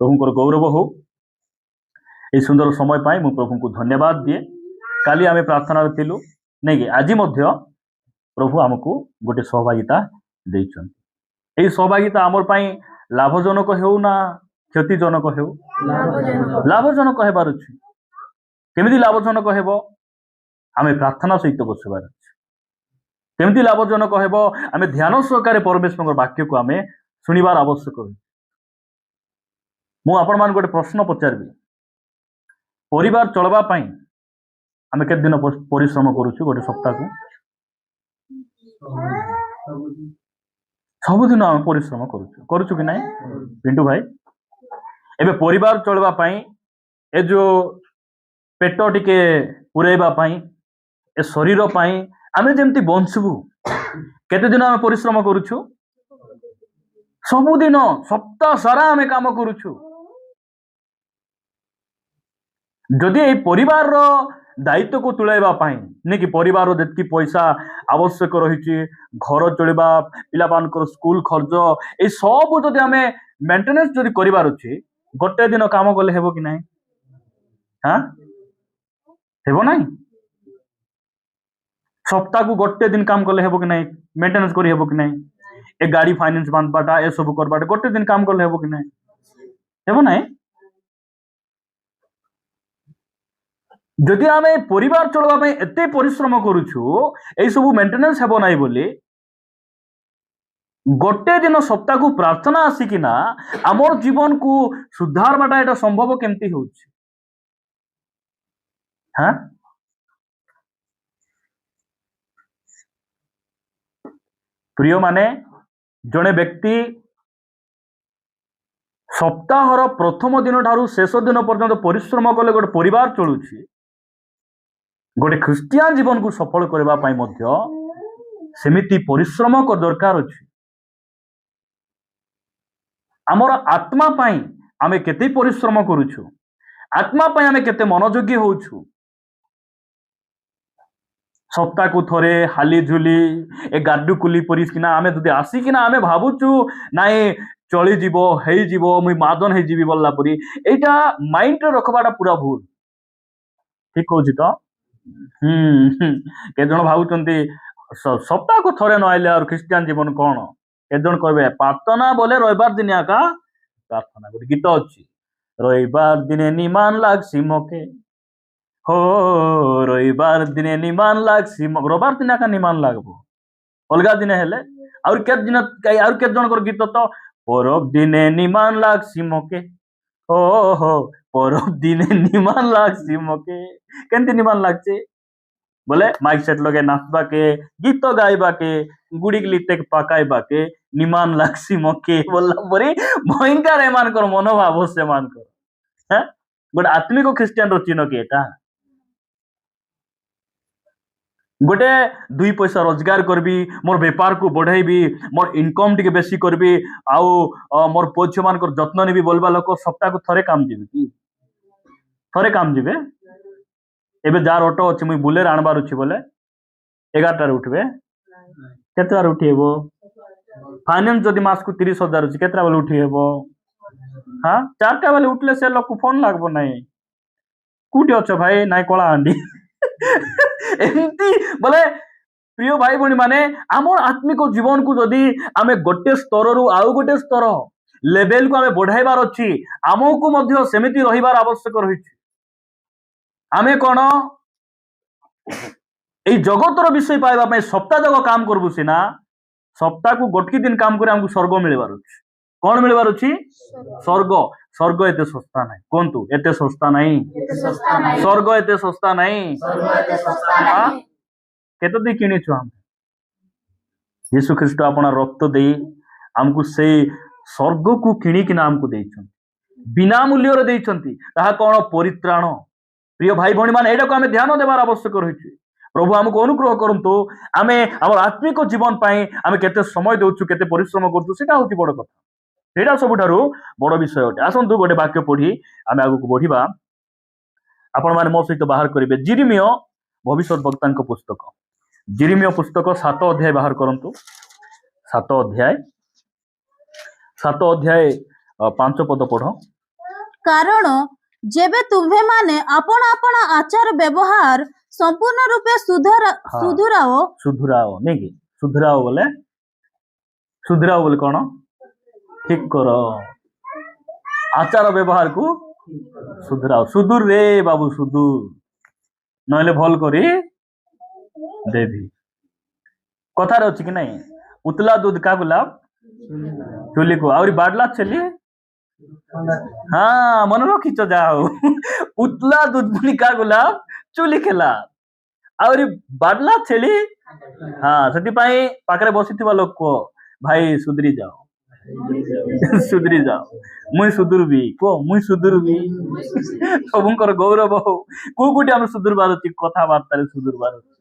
प्रभुंकर गौरव हो ये सुंदर समय पाई मु प्रभु को धन्यवाद दिए। काली आमे प्रार्थना थिलु नहीं कि आज प्रभु आमको गोटे सहभागिता देइछन। एई सहभागिता आमर पाई लाभजनक हेउ ना क्षतिजनक हेउ? लाभजनक हेबार अछि। केमिति लाभजनक हेबो? आमे प्रार्थना सहित बसबार अछि। केमिति लाभजनक हेबो? आमे ध्यान सहकारे परमेश्वर वाक्य को आमे सुनिबार आवश्यक अछि। मु आपण मान गोटे प्रश्न पचारबी, परिवार चलबा पाई आमे केते दिन परिश्रम करूछु गोटे सप्ताह को? सबुदिन आमे परिश्रम करूछु कि नहीं पिंटू भाई? एबे परिवार चलबा पाई ए जो पेट टिके पुरेबा पाई ए शरीर पाई आमे जेमती बंचबू केते दिन आमे परिश्रम करूछु? सबुदिन सप्ताह सारा आमे काम करूछु। जदि ए परिवार रो दायित्व को तुलाइबा पाई नहीं कि परिवार जितकी पैसा आवश्यक रही घर चलवा पिलाबानकर स्कूल खर्च ये सब जदि आमे मेंटेनेंस जदि करिवार अछि गोटे दिन काम कले हेबो कि नहीं? हाँ हेबो नहीं? सप्ताह को गोटे दिन काम कले हेबो कि नहीं? मेंटेनेंस करि हेबो कि नहीं? ए गाड़ी फाइनेंस बांधबाटा ए सब करबाटा गोटे दिन काम कले हेबो कि नहीं? हेबो नहीं? जदि आमे परिवार चलवा पाई एते परिश्रम करूछु ए सब मेंटेनेंस हेबो नहीं बोली गोटे दिन सप्ताह को प्रार्थना आसिकिना आमर जीवन को सुधार बाटा एटा संभव केमती होउछि? हाँ प्रिय माने जड़े व्यक्ति सप्ताहर प्रथम दिन ठारू शेष दिन पर्यंत परिश्रम कले गोटे परिवार चलुछि गोटे ख्रिस्टियान जीवन को सफल करबा पाई मध्य सेमिति परिश्रम को दरकार अछि। आमर आत्मा पाई आमे केते परिश्रम करूछु? आत्मा पाई आमे केते मनोयोगी होउछु? सप्ताह को थोरे हाली झुली ए गाडू कुली परिस्किना आमे जदि आसिकिना आमे भाबुछु नाई चली जीवो हेई जीवो मुई मादन हेई जीवी बोलला परी एटा माइंड रे रखबाटा पूरा भूल। ठीक होछि तो? के जण भाबुचंती सप्ताह को थोरे न आइले और ख्रिस्टियान जीवन कोन? के जण कहबे प्रार्थना बोले रविवार दिन आका प्रार्थना गोटे गीत अछि रविवार दिने निमान लागसी मके हो रविवार दिने निमान लागसी रविवार दिन आका निमान लागबो अलगा दिने हेले और के दिन और के जण कर गीत तो परब दिने निमान लागसी मके हो परब दिने निमान लागसी मके केनती निमान लागছে बोले माइक सेट लगे नाचबा के गीत गाइबा के गुड़ी लिते पकाइबा के निमान लागसी मके बोलला परी भयंकर एमान कर मनोभाव से मान कर हैं गोटे आत्मिक ख्रिस्टियान रो चिन्ह के एटा गोटे दुई पैसा रोजगार करबी मोर व्यापार को बढ़ाइबी मोर इनकम टिके बेसी करबी आउ मोर पोछ मान कर जत्न नेबी बोलबा लोक सप्ताह को थरे काम जीवे कि थरे काम जीवे? एबे जार ऑटो अछि मुई बुलेर आनबार अछि बोले 11 रे उठबे केते बार उठी हेबो? फाइनेंस जदि मास को 30,000 अछि केतरा बेले उठी हेबो? हाँ 4टा बेले उठले से लोक फोन लागबो नहीं कुटी अछ भाई नाई कोला आंडी एमती बोले प्रिय भाई बणी माने आमर आत्मिक जीवन को जदि आमे गोटे स्तर रु आउ गोटे स्तर लेवल को आमे बढ़ाइबार अछि आमको मध्य सेमिति रहिबार आवश्यक रहिछि। आमे कोन ए जगतर विषय पाइबा पई सप्ताह जग काम करबु सिना सप्ताह को गोटकी दिन काम करे हमको स्वर्ग मिलबार अछि। कोन मिलबार अछि? स्वर्ग। स्वर्ग एते सस्ता नाही कोनतु एते सस्ता नाही स्वर्ग एते सस्ता नाही केते दे किनी छु हम यीशु ख्रीष्ट अपना रक्त देई हमको से स्वर्ग को किनी कि नाम को देइछन बिना मूल्य रे देइछंती ताहा कोन परित्राण। प्रिय भाई भणी माने एटा को हमें ध्यान देबार आवश्यक रहिछि। प्रभु हमको अनुग्रह करंतु आमे हमर आत्मिक जीवन पाई आमे केते समय देउछु केते परिश्रम करछु सेटा होती बड़ कथा सेटा सबुठारु बड़ विषय अटे। आसंतु गोटे वाक्य पढ़ी आमे आगु को बढ़िबा आपण माने मो सहित बाहर करिवे जिरिमियो भविष्यत वक्तांक पुस्तक जिरिमियो पुस्तक 7 अध्याय बाहर करंतु 7 अध्याय 5 पद पढ़ କାରଣ ଯେବେ ତୁମ୍ଭେମାନେ ଆପଣ ଆପଣ ଆଚାର ବ୍ୟବହାର ସମ୍ପୂର୍ଣ୍ଣ ରୂପେ ହଁ ସୁଧୁରାଓ ସୁଧୁରାଓ ନାଇଁ କି ସୁଧୁରାଓ ବୋଲେ କଣ ଠିକ କର ଆଚାର ବ୍ୟବହାର କୁ ସୁଧୁରାଓ ସୁଧୁର ରେ ବାବୁ ସୁଧୁର ନହେଲେ ଭଲ କରି ଦେବି କଥାରେ ଅଛି କି ନାଇଁ ଉତଲା ଦୁଧ କା ଗୁଲାବ ଚୁଲି କୁ ଆହୁରି ବାଡଲା ଛେଲି ହଁ ମନେ ରଖିଛ ଯାହା ହଉ ଉତଲା ଦୁଧ ପୁଣି କା ଗୁଲାବ ଚୁଲି ଖେଲା ଆହୁରି ବାଡଲା ଛେଳି ହଁ ସେଥିପାଇଁ ପାଖରେ ବସିଥିବା ଲୋକ ଭାଇ ସୁଧୁରି ଯାଅ ସୁଧୁରି ଯାଅ ମୁଇଁ ସୁଧୁରବି କୁହ ମୁଇଁ ସୁଧୁରବି ସବୁଙ୍କର ଗୌରବ ହଉ କୋଉ କୋଉଠି ଆମେ ସୁଧୁରବାର ଅଛି କଥାବାର୍ତ୍ତାରେ ସୁଧୁରବାର ଅଛି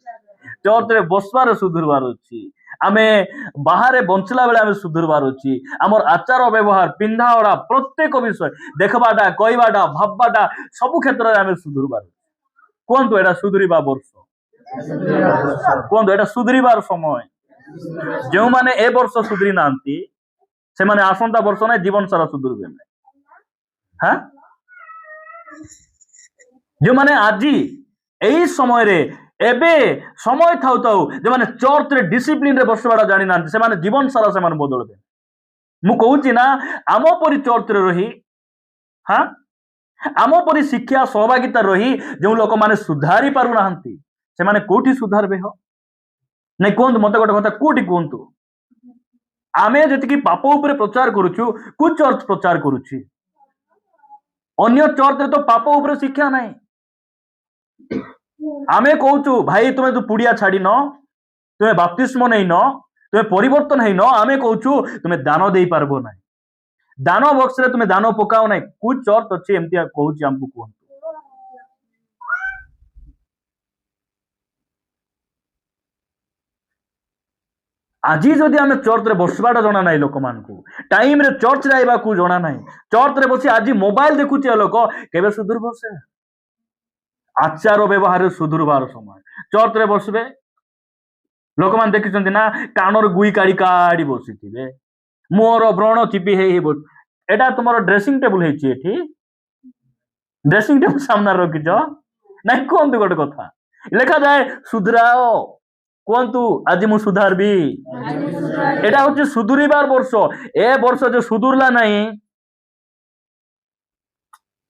ଚର୍ଚ୍ଚରେ ବସବାରେ ସୁଧୁରବାର ଅଛି ଆମେ ବାହାରେ ବଞ୍ଚିଲା ବେଳେ ଆମେ ସୁଧୁରବାର ଅଛି ଆମର ଆଚାର ବ୍ୟବହାର ପିନ୍ଧା ଓଢା ପ୍ରତ୍ୟେକ ବିଷୟ ଦେଖବାଟା କହିବାଟା ଭାବବାଟା ସବୁ କ୍ଷେତ୍ରରେ ଆମେ ସୁଧୁରବାର ଅଛି କୁହନ୍ତୁ ଏଇଟା ସୁଧୁରିବା ବର୍ଷ କୁହନ୍ତୁ ଏଇଟା ସୁଧୁରିବାର ସମୟ ଯେଉଁମାନେ ଏ ବର୍ଷ ସୁଧୁରି ନାହାନ୍ତି ସେମାନେ ଆସନ୍ତା ବର୍ଷ ନାହିଁ ଜୀବନ ସାରା ସୁଧୁରିବେ ନାହିଁ ହଁ ଯେଉଁମାନେ ଆଜି ଏଇ ସମୟରେ ଏବେ ସମୟ ଥାଉ ଥାଉ ଯେଉଁମାନେ ଚର୍ଚ୍ଚରେ ଡିସିପ୍ଲିନରେ ବସିବାଟା ଜାଣିନାହାନ୍ତି ସେମାନେ ଜୀବନ ସାରା ସେମାନେ ବଦଳିବେ ମୁଁ କହୁଛି ନା ଆମ ପରି ଚର୍ଚ୍ଚରେ ରହି ହଁ ଆମ ପରି ଶିକ୍ଷା ସହଭାଗିତା ରହି ଯେଉଁ ଲୋକମାନେ ସୁଧାରି ପାରୁନାହାନ୍ତି ସେମାନେ କୋଉଠି ସୁଧାରବେ ହୋ ନାଇଁ କୁହନ୍ତୁ ମତେ ଗୋଟେ କଥା କୋଉଠି କୁହନ୍ତୁ ଆମେ ଯେତିକି ପାପ ଉପରେ ପ୍ରଚାର କରୁଛୁ କୋଉ ଚର୍ଚ୍ଚ ପ୍ରଚାର କରୁଛି ଅନ୍ୟ ଚର୍ଚ୍ଚରେ ତ ପାପ ଉପରେ ଶିକ୍ଷା ନାହିଁ ଆମେ କହୁଛୁ ଭାଇ ତୁମେ ତୁ ପୁଡ଼ିଆ ଛାଡ଼ିନ ତୁମେ ବାପ୍ତିସ୍ମ ନେଇନ ତୁମେ ପରିବର୍ତ୍ତନ ହେଇନ ଆମେ କହୁଛୁ ତୁମେ ଦାନ ଦେଇପାରିବ ନାହିଁ ଦାନ ବକ୍ସରେ ତୁମେ ଦାନ ପକାଅ ନାହିଁ କୋଉ ଚର୍ଚ୍ଚ ଅଛି ଏମିତି କହୁଛି ଆମକୁ କୁହନ୍ତୁ ଆଜି ଯଦି ଆମେ ଚର୍ଚ୍ଚରେ ବସିବାଟା ଜଣା ନାହିଁ ଲୋକମାନଙ୍କୁ ଟାଇମରେ ଚର୍ଚ୍ଚରେ ଆଇବାକୁ ଜଣା ନାହିଁ ଚର୍ଚ୍ଚରେ ବସି ଆଜି ମୋବାଇଲ ଦେଖୁଛି ଲୋକ କେବେ ସୁଧୁର ବସେ ଆଚାର ବ୍ୟବହାରରେ ସୁଧୁରବାର ସମୟ ଚର୍ଚ୍ଚରେ ବସିବେ ଲୋକମାନେ ଦେଖିଛନ୍ତି ନା କାନର ଗୁଇ କାଢି କାଢି ବସିଥିବେ ମୋର ବ୍ରଣ ଚିପି ହେଇ ଏଟା ତୁମର ଡ୍ରେସିଂ ଟେବୁଲ ହେଇଛି ଏଠି ଡ୍ରେସିଂ ଟେବୁଲ ସାମ୍ନାରେ ରଖିଛ ନାଇଁ କୁହନ୍ତୁ ଗୋଟେ କଥା ଲେଖାଯାଏ ସୁଧୁରାଓ କୁହନ୍ତୁ ଆଜି ମୁଁ ସୁଧାରବି ଏଟା ହଉଛି ସୁଧୁରିବାର ବର୍ଷ ଏ ବର୍ଷ ଯେ ସୁଧୁରିଲା ନାହିଁ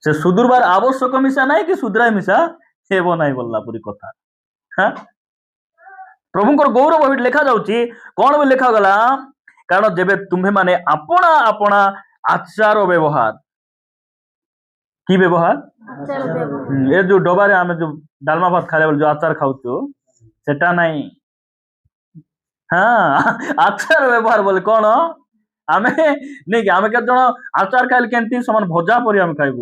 ସେ ସୁଧୁରବାର ଆବଶ୍ୟକ ମିଶା ନାହିଁ କି ସୁଧୁରାଇ ମିଶା ହେବ ନାହିଁ ବୋଲିଲା ପରି କଥା ହଁ ପ୍ରଭୁଙ୍କର ଗୌରବ ଏଠି ଲେଖା ଯାଉଛି କଣ ବି ଲେଖାଗଲା କାରଣ ଯେବେ ତୁମ୍ଭେ ମାନେ ଆପଣା ଆପଣା ଆଚାର ବ୍ୟବହାର କି ବ୍ୟବହାର ଏ ଯୋଉ ଡବାରେ ଆମେ ଯୋଉ ଡାଲମା ଭାତ ଖାଇଲା ବେଳେ ଯୋଉ ଆଚାର ଖାଉଛୁ ସେଟା ନାହିଁ ହଁ ଆଚାର ବ୍ୟବହାର ବୋଲେ କଣ ଆମେ ନାଇକି ଆମେ କେତେ ଜଣ ଆଚାର ଖାଇଲେ କେମିତି ସେମାନେ ଭଜା ପରି ଆମେ ଖାଇବୁ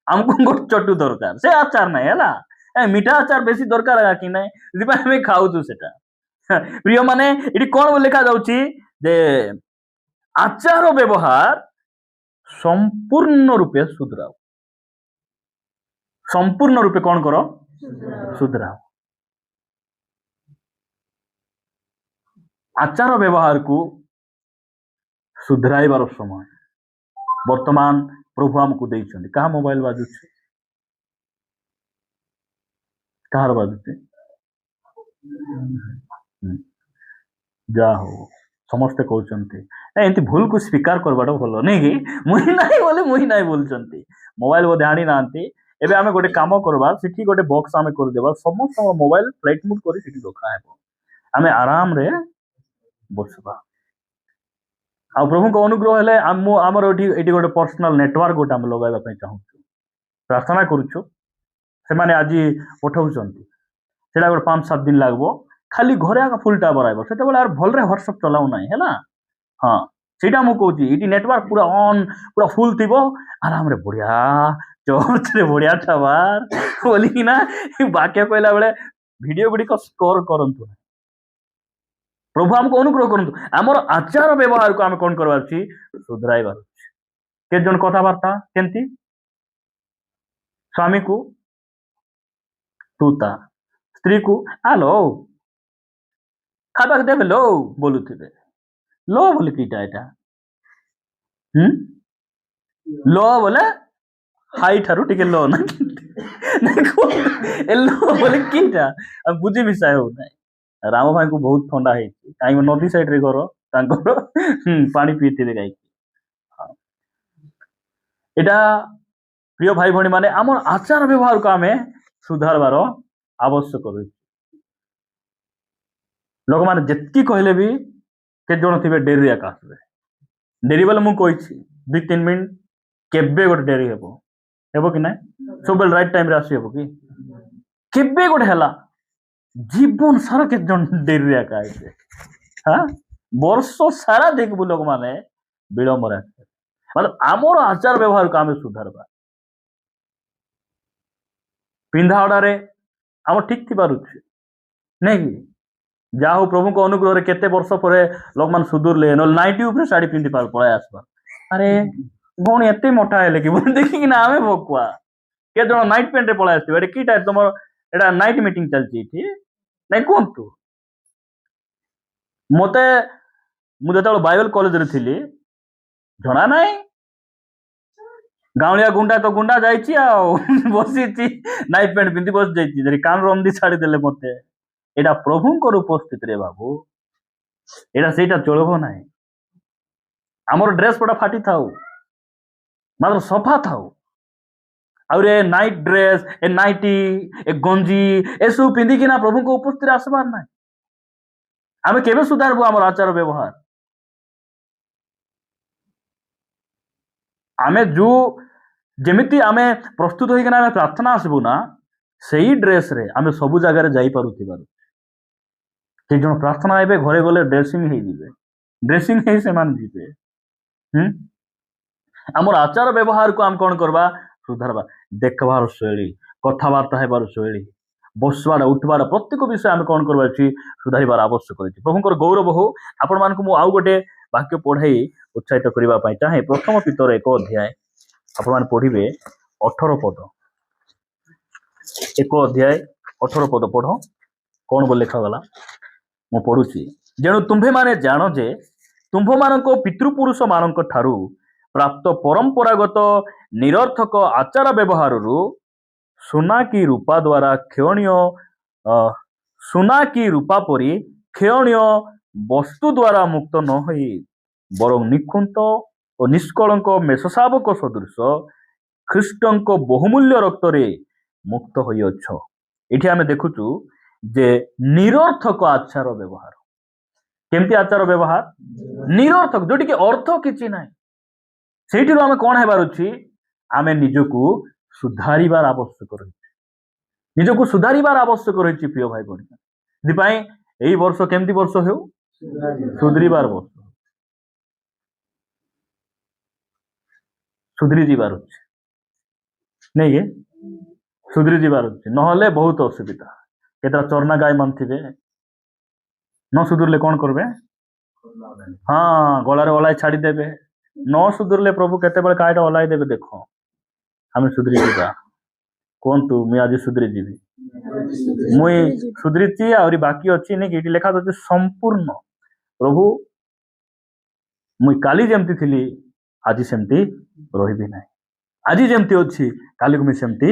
ଆମକୁ ଗୋଟେ ଚଟୁ ଦରକାର ସେ ଆଚାର ନାହିଁ ହେଲା ମିଠା ଆଚାର ବେଶୀ ଦରକାର କି ନାହିଁ ସେଥିପାଇଁ ଆମେ ଖାଉଛୁ ସେଟା ପ୍ରିୟ ମାନେ ଏଠି କଣ ଲେଖା ଯାଉଛି ଯେ ଆଚାର ବ୍ୟବହାର ସମ୍ପୂର୍ଣ୍ଣ ରୂପେ ସୁଧୁରାଅ ସମ୍ପୂର୍ଣ୍ଣ ରୂପେ କଣ କର ସୁଧୁରାଅ ଆଚାର ବ୍ୟବହାରକୁ ସୁଧରାଇବାର ସମୟ ବର୍ତ୍ତମାନ ପ୍ରଭୁ ଆମକୁ ଦେଇଛନ୍ତି କାହା ମୋବାଇଲ ବାଜୁଛି କାହାର ବାଜୁଛି ଯାହା ହଉ ସମସ୍ତେ କହୁଛନ୍ତି ଏମିତି ଭୁଲକୁ ସ୍ୱୀକାର କରିବାଟା ଭଲ ନାଇଁ କି ମୁଇଁ ନାହିଁ ବୋଲି ମୁଇଁ ନାହିଁ ବୋଲୁଛନ୍ତି ମୋବାଇଲ ବୋଧେ ଆଣି ନାହାନ୍ତି ଏବେ ଆମେ ଗୋଟେ କାମ କରିବା ସେଠି ଗୋଟେ ବକ୍ସ ଆମେ କରିଦେବା ସମସ୍ତଙ୍କ ମୋବାଇଲ ଫ୍ଲାଇଟ୍ ମୁଡ୍ କରି ସେଠି ରଖା ହେବ ଆମେ ଆରାମରେ ବସିବା ଆଉ ପ୍ରଭୁଙ୍କ ଅନୁଗ୍ରହ ହେଲେ ଆମର ଏଠି ଗୋଟେ ପର୍ସନାଲ ନେଟୱାର୍କ ଗୋଟେ ଆମେ ଲଗାଇବା ପାଇଁ ଚାହୁଁଛୁ ପ୍ରାର୍ଥନା କରୁଛୁ ସେମାନେ ଆଜି ପଠାଉଛନ୍ତି ସେଟା ଗୋଟେ 5-7 ଦିନ ଲାଗିବ ଖାଲି ଘରେ ଆଗ ଫୁଲ ଟାୱାର ଆଇବ ସେତେବେଳେ ଆଉ ଭଲରେ ହ୍ୱାଟ୍ସଆପ୍ ଚଲାଉ ନାହିଁ ହେଲା ହଁ ସେଇଟା ମୁଁ କହୁଛି ଏଠି ନେଟୱାର୍କ ପୁରା ଅନ୍ ପୁରା ଫୁଲ ଥିବ ଆରାମରେ ବଢିଆ ଚର୍ଚ୍ଚରେ ବଢିଆ ଟାୱାର ବୋଲିକିନା ବାକ୍ୟ କହିଲା ବେଳେ ଭିଡିଓ ଗୁଡିକ ସ୍କୋର କରନ୍ତୁ ପ୍ରଭୁ ଆମକୁ ଅନୁଗ୍ରହ କରନ୍ତୁ ଆମର ଆଚାର ବ୍ୟବହାରକୁ ଆମେ କଣ କରିବାର ଅଛି ସୁଧରାଇବାର ଅଛି କେତେ ଜଣ କଥାବାର୍ତ୍ତା କେମିତି ସ୍ୱାମୀକୁ ତୁ ତା ସ୍ତ୍ରୀକୁ ଆଲୋ ଖାଇବାକୁ ଦେବେ लो बोलुथिबे लो बोले कीटा एटा लो बोले हाई ठारू टिके लो ना लो बोले कीटा अब बुझी विषय हो ना राम भाई को बहुत ठंडा है कहीं नदी साइड रे घर तांकर पानी पीते गाई एटा प्रिय भाई भणी माने आम आचार व्यवहार को आमे सुधारबार आवश्यक रही लोक मैंने जितकी कहले भी के जन थे डेरी एका आसबे डेरी बोले मुझे कही 2-3 मिनट केबे गोटे डेरी हेबो कि ना सब राइट टाइम रे आसी हेबो कि केबे गोटे हला जीवन सारा के जन डेरी एका आइसे हाँ वर्ष सारा देखबु लोक माने विलंब रे मतलब आमर आचार व्यवहार को आमे सुधारबा पिंधा ओडारे आम ठीक थी पारुछि नहीं कि जा हो प्रभु को अनुग्रह रे केते वर्ष परे लोक मान सुधुरले न नाइटी ऊपर साड़ी पिंधि पाल पळाय आसबा अरे गण एते मोटा हेले कि बोल देखि कि ना आमे भकुआ के जण नाइट पेंट रे पळाय आसबे एटा की टाइप तमर एटा नाइट मीटिंग चलची थी नहीं कोन तू मते मु जतळ बाइबल कॉलेज रे थिली जणा नाही गावलिया गुंडा तो गुंडा जाइछि आ बसिछि नाइट पेंट पिंधि बस जाइछि जरी कान रमदी छाड़ी देले मते एटा प्रभुंकर उपस्थित रे बाबू एटा सेटा चलबो नाही हमर ड्रेस पटा फाटी थाउ मात्र सफा थाउ और ए नाइट ड्रेस ए नाइटी ए गंजी ए सब पिंधि किना प्रभु को उपस्थित आसबार नाही आमे केबे सुधारबो हमर आचार व्यवहार आमे जो जेमिति आमे प्रस्तुत होइकना आमे प्रार्थना आसबु ना सही ड्रेस रे आमे सब जगह रे जाई पारुथिबार के जन प्रार्थना एबे घरे गले ड्रेसिंग हे जिवे ड्रेसिंग हे से मान जिवे हमर आचार व्यवहार को हम कोन करबा सुधारबा देखबार शैली कथावार्ता हेबार शैली बसवार उठवार प्रत्येक विषय आम कौन करवा सुधार आवश्यक रही प्रभुंर गौरव हो आपण मान मु आउ गोटे वाक्य पढ़ाई उत्साहित करने चाहे प्रथम पितर 1 अध्याय आपण मान पढ़े 18 पद 1 अध्याय 18 पद पढ़ कौन बोल लिखागला मु पढ़ुची जेणु तुम्भे माने जान जे तुम्भ मानक पितृपुरुष मानक ठारू प्राप्त परंपरागत निरर्थक आचार व्यवहार सुना की रूपा द्वारा क्षणीय सुना की रूपा परी क्षणीय वस्तु द्वारा मुक्त न होई बरं निखुंत और निष्कलंक मेषशावक सदृश ख्रीष्टंक बहुमूल्य रक्त रे मुक्त होई अछ एठी आमे देखुचु जे निरर्थक आचार व्यवहार केमती आचार व्यवहार निरर्थक जोटी के अर्थ किछि नाही सेठी आमे कोन हेबार अछि आमे निजको सुधारिबार आवश्यक रही निजको सुधारिबार आवश्यक रही प्रिय भाई बहन यही वर्ष केमती वर्ष हो सुधरिबार वर्ष सुधरी जीवार अच्छे नहीं सुधरी जीवार अच्छे नहले बहुत असुविधा केतरा चरना गाय मान थे न सुधरले कौन करबे हाँ गलार ओलाई छाड़ी देबे न सुधरले प्रभु केते बेले कायटा ओलाई देबे देखो आम सुधरी जा कहतु मुझे आज सुधरी जीवी मुई सुधरी आहरी बाकी अच्छी नहीं कि लिखा तो संपूर्ण प्रभु मुई काली जमती थी आज सेमती रही ना आज जमती अच्छी काली को मुझे सेमती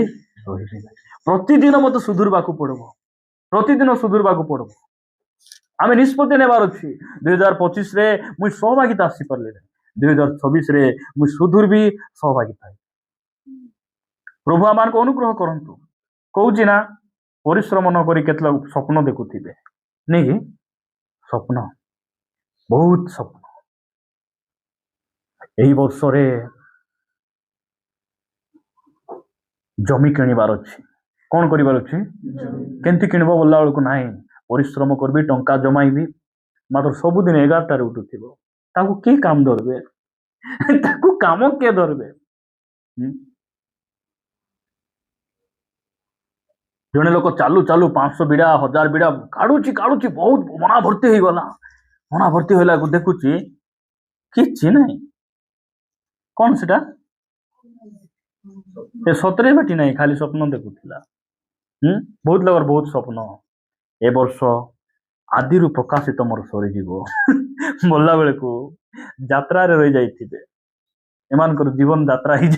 रही ना प्रतिदिन मत सुधरवा पड़ो प्रतिदिन सुधरवा पड़ो आम निष्पत्ति नेबार अच्छी 2025 रे मुई सहभागिता आसी पारे 2026 रे मुई सुधुरबी सहभागिता प्रभु आम को अनुग्रह करंतु कहूँ ना परिश्रम न करी केतला स्वप्न देखुथिबे नहीं स्वप्न बहुत स्वप्न यही वर्ष रे जमी किणवार अच्छी कौन करिवार अच्छी केमती किणब बोला बेलू ना परिश्रम करबी टंका जमाइबी मात्र सबुदिन 11टार उठुथिबो ताकू के काम धरबे ताकू काम के धरबे जने लोक चालू चालू 500 बिड़ा 1000 बिड़ा काढ़ुची काढ़ुची बहुत मना भर्ती हो गला मना भर्ती होला को देखुची किछि नहीं कौन सेटा ए सतरे बेटी नहीं खाली स्वप्न देखुथिला बहुत लोगर बहुत स्वप्न ए वर्ष आदि रु प्रकाशित मोर सरी जीवो बोलला बेले को यात्रा रे रही जाइथिबे एमानकर जीवन यात्रा ही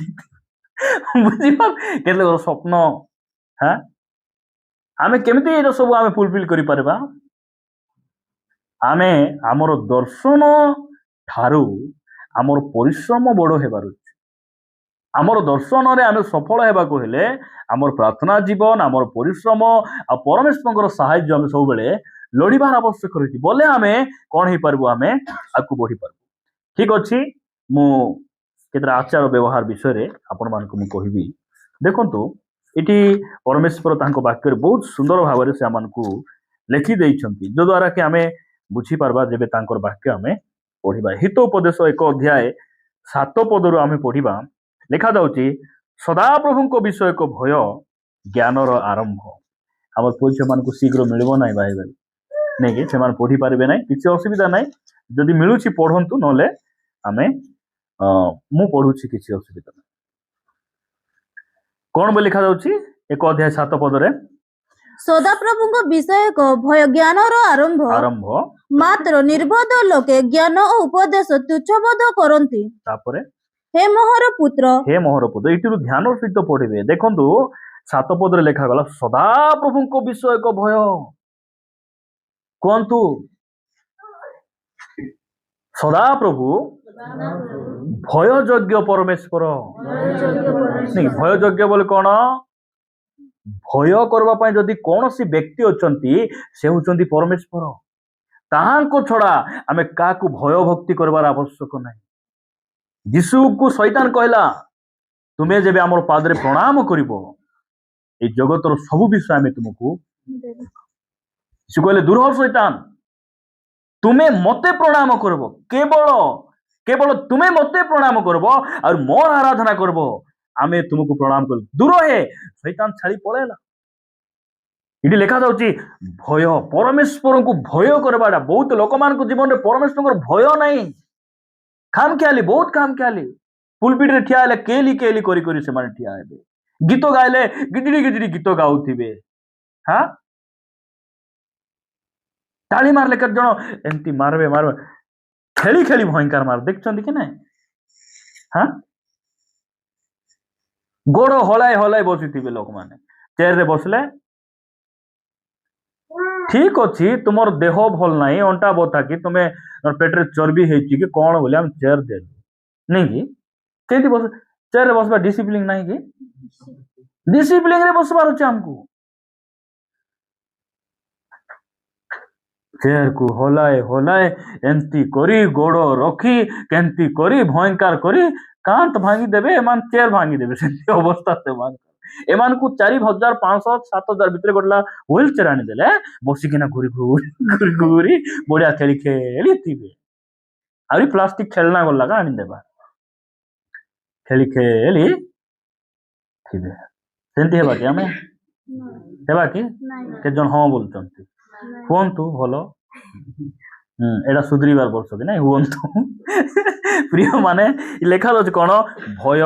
ବୁଝିପାର କେତେ ସ୍ୱପ୍ନ ହଁ ଆମେ କେମିତି ଏଇଟା ସବୁ ଆମେ ଫୁଲଫିଲ କରିପାରିବା ଆମେ ଆମର ଦର୍ଶନ ଠାରୁ ଆମର ପରିଶ୍ରମ ବଡ଼ ହେବାର ଅଛି ଆମର ଦର୍ଶନରେ ଆମେ ସଫଳ ହେବାକୁ ହେଲେ ଆମର ପ୍ରାର୍ଥନା ଜୀବନ ଆମର ପରିଶ୍ରମ ଆଉ ପରମେଶ୍ୱରଙ୍କର ସାହାଯ୍ୟ ଆମେ ସବୁବେଳେ ଲୋଡ଼ିବାର ଆବଶ୍ୟକ ରହିଛି ବୋଲେ ଆମେ କ'ଣ ହେଇପାରିବୁ ଆମେ ଆଗକୁ ବଢ଼ିପାରିବୁ ଠିକ ଅଛି ମୁଁ କେତେଟା ଆଚାର ବ୍ୟବହାର ବିଷୟରେ ଆପଣମାନଙ୍କୁ ମୁଁ କହିବି ଦେଖନ୍ତୁ ଏଠି ପରମେଶ୍ୱର ତାଙ୍କ ବାକ୍ୟରେ ବହୁତ ସୁନ୍ଦର ଭାବରେ ସେ ଆମକୁ ଲେଖି ଦେଇଛନ୍ତି ଯଦ୍ୱାରା କି ଆମେ ବୁଝିପାରିବା ଯେବେ ତାଙ୍କର ବାକ୍ୟ ଆମେ ପଢ଼ିବା ହିତ ଉପଦେଶ 1 ଅଧ୍ୟାୟ 7 ପଦରୁ ଆମେ ପଢ଼ିବା ଲେଖାଯାଉଛି ସଦାପ୍ରଭୁଙ୍କ ବିଷୟ ଏକ ଭୟ ଜ୍ଞାନର ଆରମ୍ଭ ଆମର ପୁଅ ଝିଅମାନଙ୍କୁ ଶୀଘ୍ର ମିଳିବ ନାହିଁ ବାଇବେଲ ନାଇକି ସେମାନେ ପଢ଼ିପାରିବେ ନାହିଁ କିଛି ଅସୁବିଧା ନାହିଁ ଯଦି ମିଳୁଛି ପଢ଼ନ୍ତୁ ନହେଲେ ଆମେ ମୁଁ ପଢ଼ୁଛି କିଛି ଅସୁବିଧା ନାହିଁ କ'ଣ ବୋଲି ଲେଖାଯାଉଛି 1 ଅଧ୍ୟାୟ 7 ପଦରେ ସଦାପ୍ରଭୁଙ୍କ ବିଷୟକ ଭୟ ଜ୍ଞାନର ଆରମ୍ଭ ମାତ୍ର ନିର୍ଭଦ ଲୋକେ ଜ୍ଞାନ ଓ ଉପଦେଶ ତୁଚ୍ଛବୋଧ କରନ୍ତି ତାପରେ ହେ ମୋହର ପୁତ୍ର ଏଇଠିରୁ ଧ୍ୟାନ ସହିତ ପଢ଼ିବେ ଦେଖନ୍ତୁ 7 ପଦରେ ଲେଖାଗଲା ସଦାପ୍ରଭୁଙ୍କ ବିଷୟ ଏକ ଭୟ କୁହନ୍ତୁ ସଦାପ୍ରଭୁ ଭୟଯୋଗ୍ୟ ପରମେଶ୍ୱର ଭୟଯୋଗ୍ୟ ବୋଲି କ'ଣ ଭୟ କରିବା ପାଇଁ ଯଦି କୌଣସି ବ୍ୟକ୍ତି ଅଛନ୍ତି ସେ ହେଉଛନ୍ତି ପରମେଶ୍ୱର ତାହାଙ୍କ ଛଡ଼ା ଆମେ କାହାକୁ ଭୟ ଭକ୍ତି କରିବାର ଆବଶ୍ୟକ ନାହିଁ ଯୀଶୁକୁ ଶୈତାନ କହିଲା ତୁମେ ଯେବେ ଆମର ପାଦରେ ପ୍ରଣାମ କରିବ এই ଜଗତର ସବୁ ବିଷୟ ଆମେ ତୁମକୁ ଯୀଶୁ କହିଲେ ଦୂର ହ ଶୈତାନ ତୁମେ ମତେ ପ୍ରଣାମ କରିବ କେବଳ ତୁମେ ମତେ ପ୍ରଣାମ କରିବ ଆଉ ମୋର ଆରାଧନା କରିବ ଆମେ ତୁମକୁ ପ୍ରଣାମ କରିବୁ ଦୂର ହେ ଶୈତାନ ଛାଡ଼ି ପଳେଇଲା ଏଠି ଲେଖାଯାଉଛି ଭୟ ପରମେଶ୍ୱରଙ୍କୁ ଭୟ କରିବାଟା ବହୁତ ଲୋକମାନଙ୍କ ଜୀବନରେ ପରମେଶ୍ୱରଙ୍କର ଭୟ ନାହିଁ ଖାମଖିଆଲି ବହୁତ ଖାମଖିଆଲି ପୁଲପିଟରେ ଠିଆ ହେଲେ କେଲି କରି କରି ସେମାନେ ଠିଆ ହେବେ ଗୀତ ଗାଇଲେ ଗିଜିଡ଼ି ଗୀତ ଗାଉଥିବେ ହଁ ତାଳି ମାରିଲେ କେତେ ଜଣ ଏମିତି ମାରବେ ଖେଳି ଭୟଙ୍କର ମାର ଦେଖିଛନ୍ତି କି ନାଇଁ ହଁ ଗୋଡ଼ ହଲାଇ ବସିଥିବେ ଲୋକମାନେ ଚେୟାରରେ ବସିଲେ ଠିକ ଅଛି ତୁମର ଦେହ ଭଲ ନାହିଁ ଅଣ୍ଟା ବଥା କି ତୁମେ ପେଟରେ ଚର୍ବି ହେଇଛି କି କ'ଣ ବୋଲି ଆମେ ଚେୟାର ଦେଲୁ ନାଇଁ କି କେମିତି ଚେୟାରରେ ବସିବା ଡିସିପ୍ଲିନ ନାହିଁ କି ଡିସିପ୍ଲିନରେ ବସିବାର ଅଛି ଆମକୁ ଚେୟାରକୁ ହଲାଏ ଏମିତି କରି ଗୋଡ଼ ରଖି କେମିତି କରି ଭୟଙ୍କର କରି କାନ୍ଥ ଭାଙ୍ଗିଦେବେ ଏମାନେ ଚେୟାର ଭାଙ୍ଗିଦେବେ ସେମିତି ଅବସ୍ଥା ସେମାନଙ୍କ ଏମାନଙ୍କୁ 4,500-7,000 ଭିତରେ ଗୋଟେ ହୁଇଲ ଚେୟାର ଆଣିଦେଲେ ବସିକିନା ଘୁରି ବଢିଆ ଖେଳିଥିବେ ଆହୁରି ପ୍ଲାଷ୍ଟିକ ଖେଳନା ଗଲାକା ଆଣିଦେବା ଖେଳି ଥିବେ ସେମିତି ହେବା କି ଆମେ ହେବା କି କେତେ ଜଣ ହଁ ବୋଲୁଛନ୍ତି ହୁଅନ୍ତୁ ଭଲ ଏଇଟା ସୁଧରିବାର ବର୍ଷ କି ନାଇଁ ହୁଅନ୍ତୁ ପ୍ରିୟ ମାନେ ଲେଖାଯାଉଛି କ'ଣ ଭୟ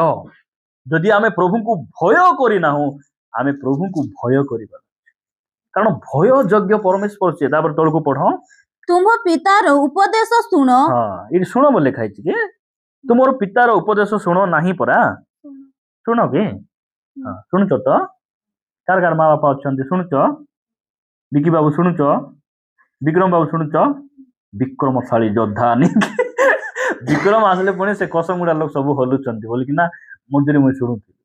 ଯଦି ଆମେ ପ୍ରଭୁଙ୍କୁ ଭୟ କରିନାହୁଁ ଆମେ ପ୍ରଭୁଙ୍କୁ ଭୟ କରିବା କାରଣ ଭୟ ଯୋଗ୍ୟ ପରମେଶ୍ୱର ସିଏ ତାପରେ ତଳକୁ ପଢ ତୁମ ପିତାର ଉପଦେଶ ଶୁଣ ହଁ ଏଠି ଶୁଣ ବୋଲି ଲେଖା ହେଇଛି କି ତୁମର ପିତାର ଉପଦେଶ ଶୁଣ ନାହିଁ ପରା ଶୁଣ କି ହଁ ଶୁଣୁଛ ତ କାର ମା ବାପା ଅଛନ୍ତି ଶୁଣୁଛ ବିକି ବାବୁ ଶୁଣୁଛ ବିକ୍ରମ ବାବୁ ଶୁଣୁଛ ବିକ୍ରମଶାଳୀ ଯୋଦ୍ଧା ବିକ୍ରମ ଆସିଲେ ପୁଣି ସେ କସମୁଡ଼ା ଲୋକ ସବୁ ହଲୁଛନ୍ତି ବୋଲିକିନା ମଝିରେ ମୁଇଁ ଶୁଣୁଥିଲି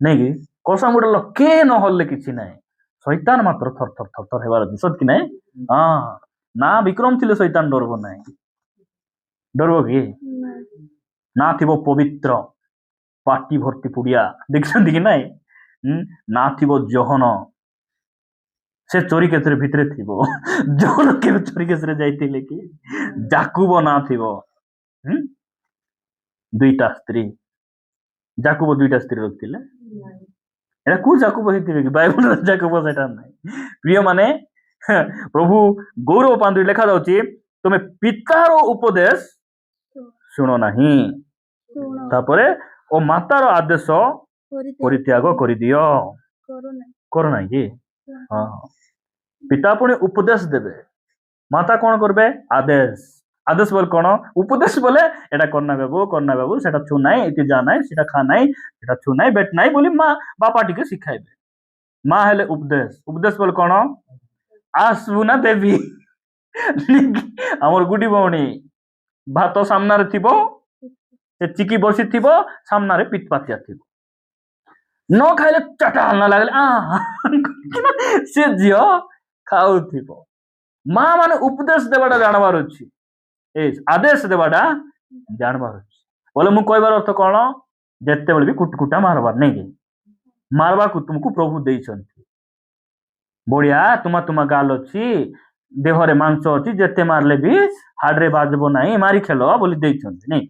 ନାଇଁ କି କସମୁଡ଼ା ଲୋକ କେ ନ ହଲଲେ କିଛି ନାହିଁ ଶୈତାନ ମାତ୍ର ଥର ହେବାର ଅଛି ସତ କି ନାଇଁ ହଁ ନା ବିକ୍ରମ ଥିଲେ ଶୈତାନ ଡରବ ନାହିଁ ଡରବ କି ନା ଥିବ ପବିତ୍ର ପାଟି ଭର୍ତ୍ତି ପୁଡ଼ିଆ ଦେଖିଛନ୍ତି କି ନାଇଁ ନା ଥିବ ଜହନ ସେ ଚୋରି କେତେରେ ଭିତରେ ଥିବ ଜହନ କେବେ ଚୋରି କେସରେ ଯାଇଥିଲେ କି ଜାକୁବ ନା ଥିବ ଦୁଇଟା ସ୍ତ୍ରୀ ଜାକୁବ ଦୁଇଟା ସ୍ତ୍ରୀ ରଖିଥିଲେ ଏଟା କୋଉ ଜାକୁବ ହେଇଥିବେ କି ବାଇବଲର ଜାକୁବ ସେଟା ନାହିଁ ପ୍ରିୟ ମାନେ ପ୍ରଭୁ ଗୌରବ ପାନ୍ତି ଲେଖା ଯାଉଛି ତୁମେ ପିତାର ଉପଦେଶ ଶୁଣ ନାହିଁ ତାପରେ ଓ ମାତାର ଆଦେଶ ପରିତ୍ୟାଗ କରିଦିଅ କର ନାହିଁ କି ହଁ ପିତା ପୁଣି ଉପଦେଶ ଦେବେ ମାତା କ'ଣ କରିବେ ଆଦେଶ आदेश बोले कौन उपदेश बोले एटा करना बाबू सेटा छु नाई एति जा नाई सेटा खा नाई सेटा छु नाई बेट नाई बोली माँ बापा टिके शिखाइबे माँ हेले उपदेश बोले कौन आसबु ना देवी हमर गुडी भौणी भात सामना थिबो से चिकी बसी थिबो सामना रे पितपातिया थिबो न खाइले चटा न लागले से झियो खाउथिबो माँ माने उपदेश देवाटा जानबार अछि ए आदेश देवाटा जानबार अछि बोले मु कहबार अर्थ कोन जेते बेले भी कुटकुटा मारबार नै के मारबा को तुमको प्रभु देइछन्ति बढ़िया तुमा गाल अछि देहरे मांस अछि जेते मारले भी हाडरे बाजबो नाही मारी खेलो बोली देइछन्ति नै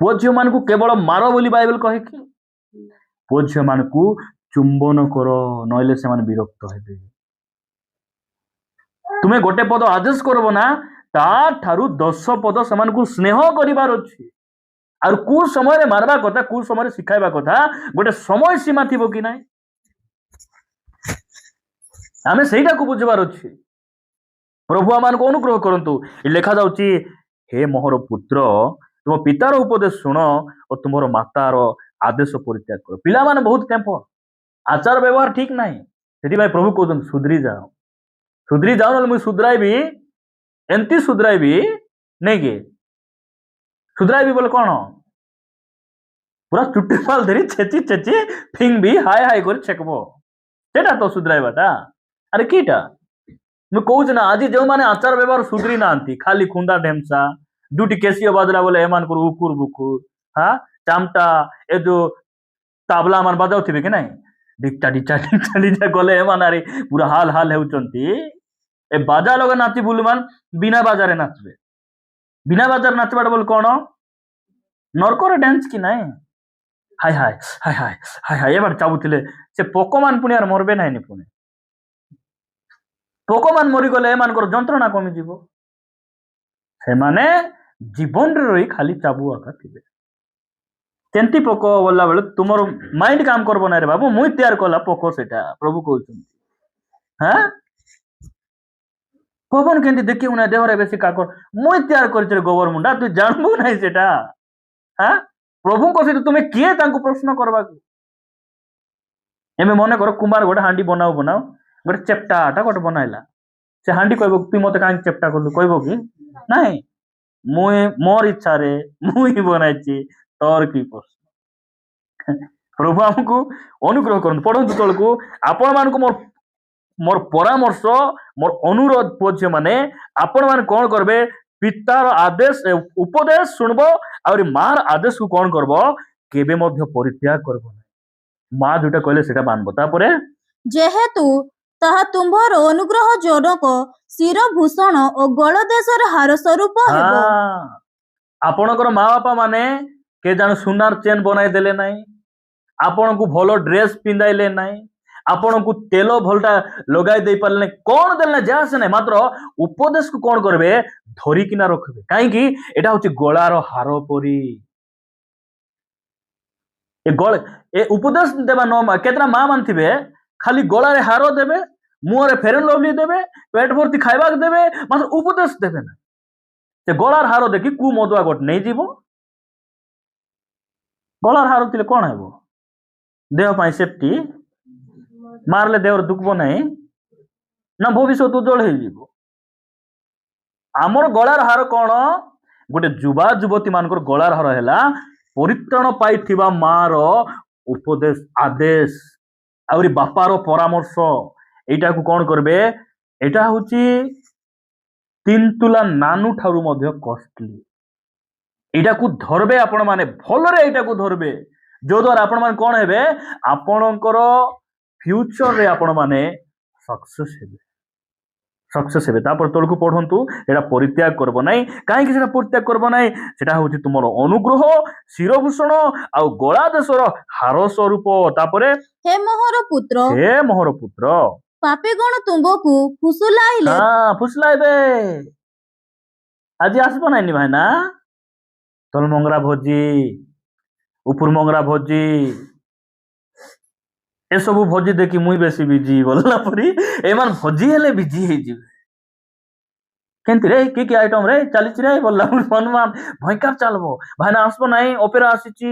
पुओ झियो मानकु केवल मार बोली बाइबल कहे कि पुओ झियो मानकु चुंबन करो नइले से मान विरक्त हेबे तुमे गोटे पद आदेश करबो ना ता ठारू 10 पद समान स्नेह करिबार अछि आर कु समय रे मारबा कथा कु समय रे शिखाइबा कथा गोटे समय सीमा थिबो कि नाही आमे सेटा को बुझबार अछि प्रभु आमान को अनुग्रह करंतु लेखा जाउची हे मोहर पुत्र तुम पितार उपदेश शुण और तुम मातार आदेश परित्याग कर पिला माने बहुत टेम्पर आचार व्यवहार ठीक नाही सेठी भाई प्रभु कहउछन सुधरी जाओ न मुई सुधराइबी एंती सुधराइबी नै के सुधराइबी बोले कोन पूरा चुट्टी पाल धरी छेची फिंग भी हाय कर छेकबो सेटा तो सुधराइबाटा अरे कीटा मु कहउछ ना आज जो माने आचार व्यवहार सुधरी नांती खाली खुंदा ढेमसा दुटी केसियो बाजला बोले एमान कर उकुर बुकुर हाँ चामटा ए जो ताबला मान बाजाउ थिबे कि नाही डिक्टा गले एमान आरे पूरा हाल हेउचंती ए बाजा लगे नाची बुलमान बिना बाजारे नाचबे बिना बाजार नाचबाटा बोल कोन नरकर डांस कि नाही हाय एबार चाबुथिले से पोकमान पुनी आर मरबे नाही नि पुनी पोकमान मरी गले एमान कर जंत्रणा कमी जीवो से माने जीवन रे रही खाली चाबु आका थिबे तेंती पोको बोलला बेले तुमर माइंड काम करबो ना रे बाबू मुई तैयार कला पोको सेटा प्रभु कहउछन हां पवन केंती देखि उना देहरे बेसी काकर मुई तैयार करछ रे गोबर मुंडा तू जानबो नाही सेटा हां प्रभु को से तुमे किए तांको प्रश्न करबा एमे मने कर कुमार गोटे हांडी बनाओ गोटे चेप्टाटा गोटे बनाइला से हांडी कहबो तू मते काहे चेप्टा करलु कहबो कि नाही मुई मोर इच्छा रे मुई बनाइछि तोर की प्रश्न प्रभु हमको अनुग्रह करन पढंतु तळकू आपण मानको मोर परामर्श मोर अनुरोध पोझे माने आपण मान कोन करबे पितार आदेश उपदेश सुनबो और मार आदेश को कोन करबो केबे मध्य परित्याग करबो माँ दुटा कहले सेटा मानबो तापरे जेहेतु ताहा तुम्भर अनुग्रह जनक शिर भूषण और गल देशर हार स्वरूप हेबो आपणकर माँ बापा माने के जान सुनार चेन बनाई देले नाही आपण को भलो ड्रेस पिंदाइले नाही आपण को तेलो भलटा लगाई दे पारले कोन देले जा से नाही मात्र उपदेश को कोन करबे धरी किना रखबे काहे कि एटा होची गळार हार परी ए उपदेश देबा न केतरा माँ मान थिबे खाली गळारे हार देबे मुहरे फेरन लवली देबे पेट भर्ती खाइबा देबे मात्र उपदेश देबे ना से गळार हार देखि कु मदुआ गोट नै जीवो गळार हार थिले कोन हेबो देह पाई सेफ्टी मारले देहर दुखबो नाही ना भविष्य उज्जवल हे जीवो आमर गळार हार कोन गोटे जुवा जुवती मानकर गळार हार हैला परित्राण पाइथिबा मार उपदेश आदेश आउरी बापार परामर्श एटा को कोन करबे एटा होची 3 तुला नानु ठारू मध्य कॉस्टली एटा को धरबे आपण माने भलरे एटा को धरबे जो द्वारा आपण माने कोन हेबे आपणकर फ्यूचर रे आपण माने सक्सेस हेबे तापर तळकू पढंतु एटा परित्याग करबो नाही काहे कि सेटा परित्याग करबो नाही सेटा होची तुमरो अनुग्रह शिरभूषण आ गळा देशर हार स्वरूप तापरे हे मोहर पुत्र पापी गण तुमको फुसुलाइले हां फुसलाइबे आज आसबो नाही भाई ना तल मंगरा भोजी उपुर मंगरा भोजी ए सब भोजी देखि मुई बेसी बिजी बोलला परी एमान भोजी हेले बिजी हे जिवे କେମିତି ରେ କି ଆଇଟମ ରେ ଚାଲିଛି ରେ ବୋଲା ହନୁମାନ ଭୟଙ୍କର ଚାଲବ ଭାଇନା ଆସିବ ନାହିଁ ଅପେରା ଆସିଛି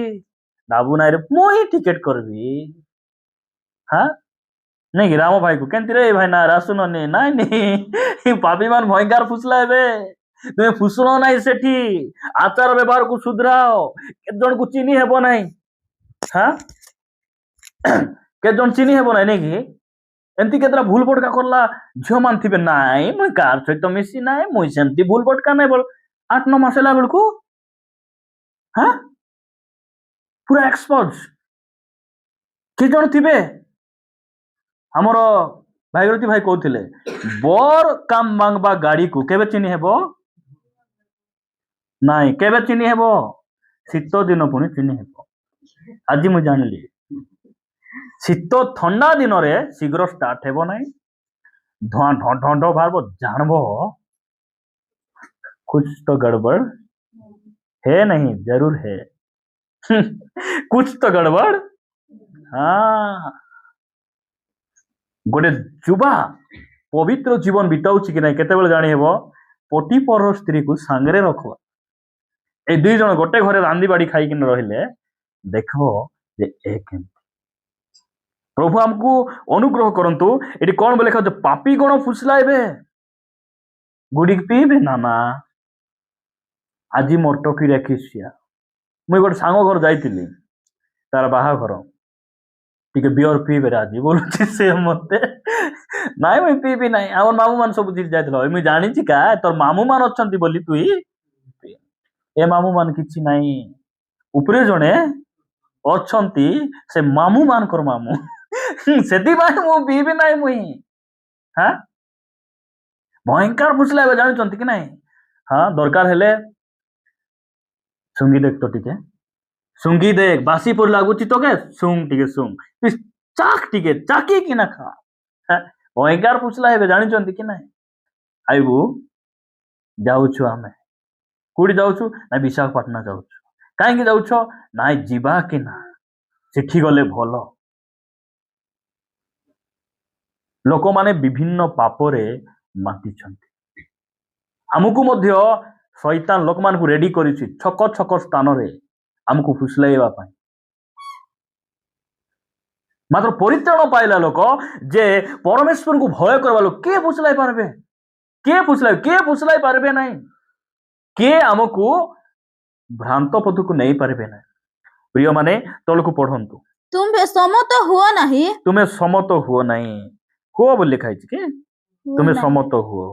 ବାବୁ ନାଇଁ ରେ ମୁଁ ହିଁ ଟିକେଟ କରିବି ହଁ ନାଇଁ କି ରାମ ଭାଇ କୁ କେମିତି ରେ ଭାଇନା ଆସୁନନି ନାଇଁ ନି ପାପି ମାନ ଭୟଙ୍କର ଫୁସଲା ଏବେ ତୁମେ ଫୁସୁନ ନାହିଁ ସେଠି ଆଚାର ବ୍ୟବହାରକୁ ସୁଧରାଅ କେତେ ଜଣକୁ ଚିନି ହେବ ନାହିଁ ହଁ କେତେ ଜଣ ଚିନି ହେବ ନାହିଁ ନାଇଁ କି ଏମିତି କେତେଟା ଭୁଲ ଭଟକା କଲା ଝିଅ ମାନ ଥିବେ ନାଇଁ ମୁଇଁ କାହାର ସହିତ ମିଶି ନାହିଁ ମୁଇଁ ସେମିତି ଭୁଲ ଭଟକା ନାଇଁ ବୋଲ 8-9 ମାସ ହେଲା ବେଳକୁ ହଁ ପୁରା ଏକ୍ସପର୍ଟ କି ଜଣ ଥିବେ ଆମର ଭାଗୀରଥୀ ଭାଇ କହୁଥିଲେ ବର କାମ ମାଙ୍ଗବା ଗାଡିକୁ କେବେ ଚିନି ହେବ ନାଇଁ କେବେ ଚିନି ହେବ ଶୀତ ଦିନ ପୁଣି ଚିନି ହେବ ଆଜି ମୁଁ ଜାଣିଲି ଶୀତ ଥଣ୍ଡା ଦିନରେ ଶୀଘ୍ର ଷ୍ଟାର୍ଟ ହେବ ନାହିଁ ଧୂଆଁ ଢ ବାହାରିବ ଜାଣବ कुछ तो गड़बड़ है नहीं जरूर है कुछ तो गड़बड़ हाँ गोटे जुबा पवित्र जीवन बिताउछि कि नहीं केतेबेले जानी हेबो पति पर स्त्री को सांगरे रखो ए दुई जन गोटे घरे रांदी बाड़ी खाई किन रहिले देखो जे एक प्रभु हमको अनुग्रह करंतु एटी कोन बोले लिखा पापी गण फुसलाइबे गुडी पीबे ना ना आज मोर टकी रेखिसिया मुई गोटे सांग घर जाइतिली तार बाहाघर टिके बियर पीबे आज बोलुछि से मते नाइ मुई पीबी नाइ आम मामू मान सब बुझी जाइतिलो मुई जानिछि का तोर मामू मान अछंती बोली तुई ए मामू मान किछि नाइ उपरे जणे अछंती से मामू मान कर मामू सेति भाई मु पीबी नाइ मुई हां भयंकर फुसला जानिछंती कि नाइ हां दरकार हेले सुंगी देख तो टिके सुंगी देख बासी पर लागुची तो के सुंग टिके सुंग चाक टिके चाकी कि ना खा भयंकर फुसला हेबे जानिछंती कि नाइ आइबू जाउछु आमे कुडी जाउछु ना विशाखापटना जाउछु काहे कि जाउछो नाइ जीवा कि ना सेठी गले भलो लोक माने विभिन्न पापरे मातिछंती हमकु मध्य शैतान लोक मान को रेडी करिछि छक छक स्थान रे हमकु फुसलाइबा पाई मात्र परित्राण पाइला लोक जे परमेश्वर को भय करबा लोक के फुसलाई पारबे नहीं के हमकु भ्रांत पथ को नहीं पारबे नहीं प्रिय माने तल को पढ़ंतु तुम्हें समत हुआ नहीं तुम्हें समत हुओ नहीं हुओ बोल लिखा है कि तुम्हें समत हुओ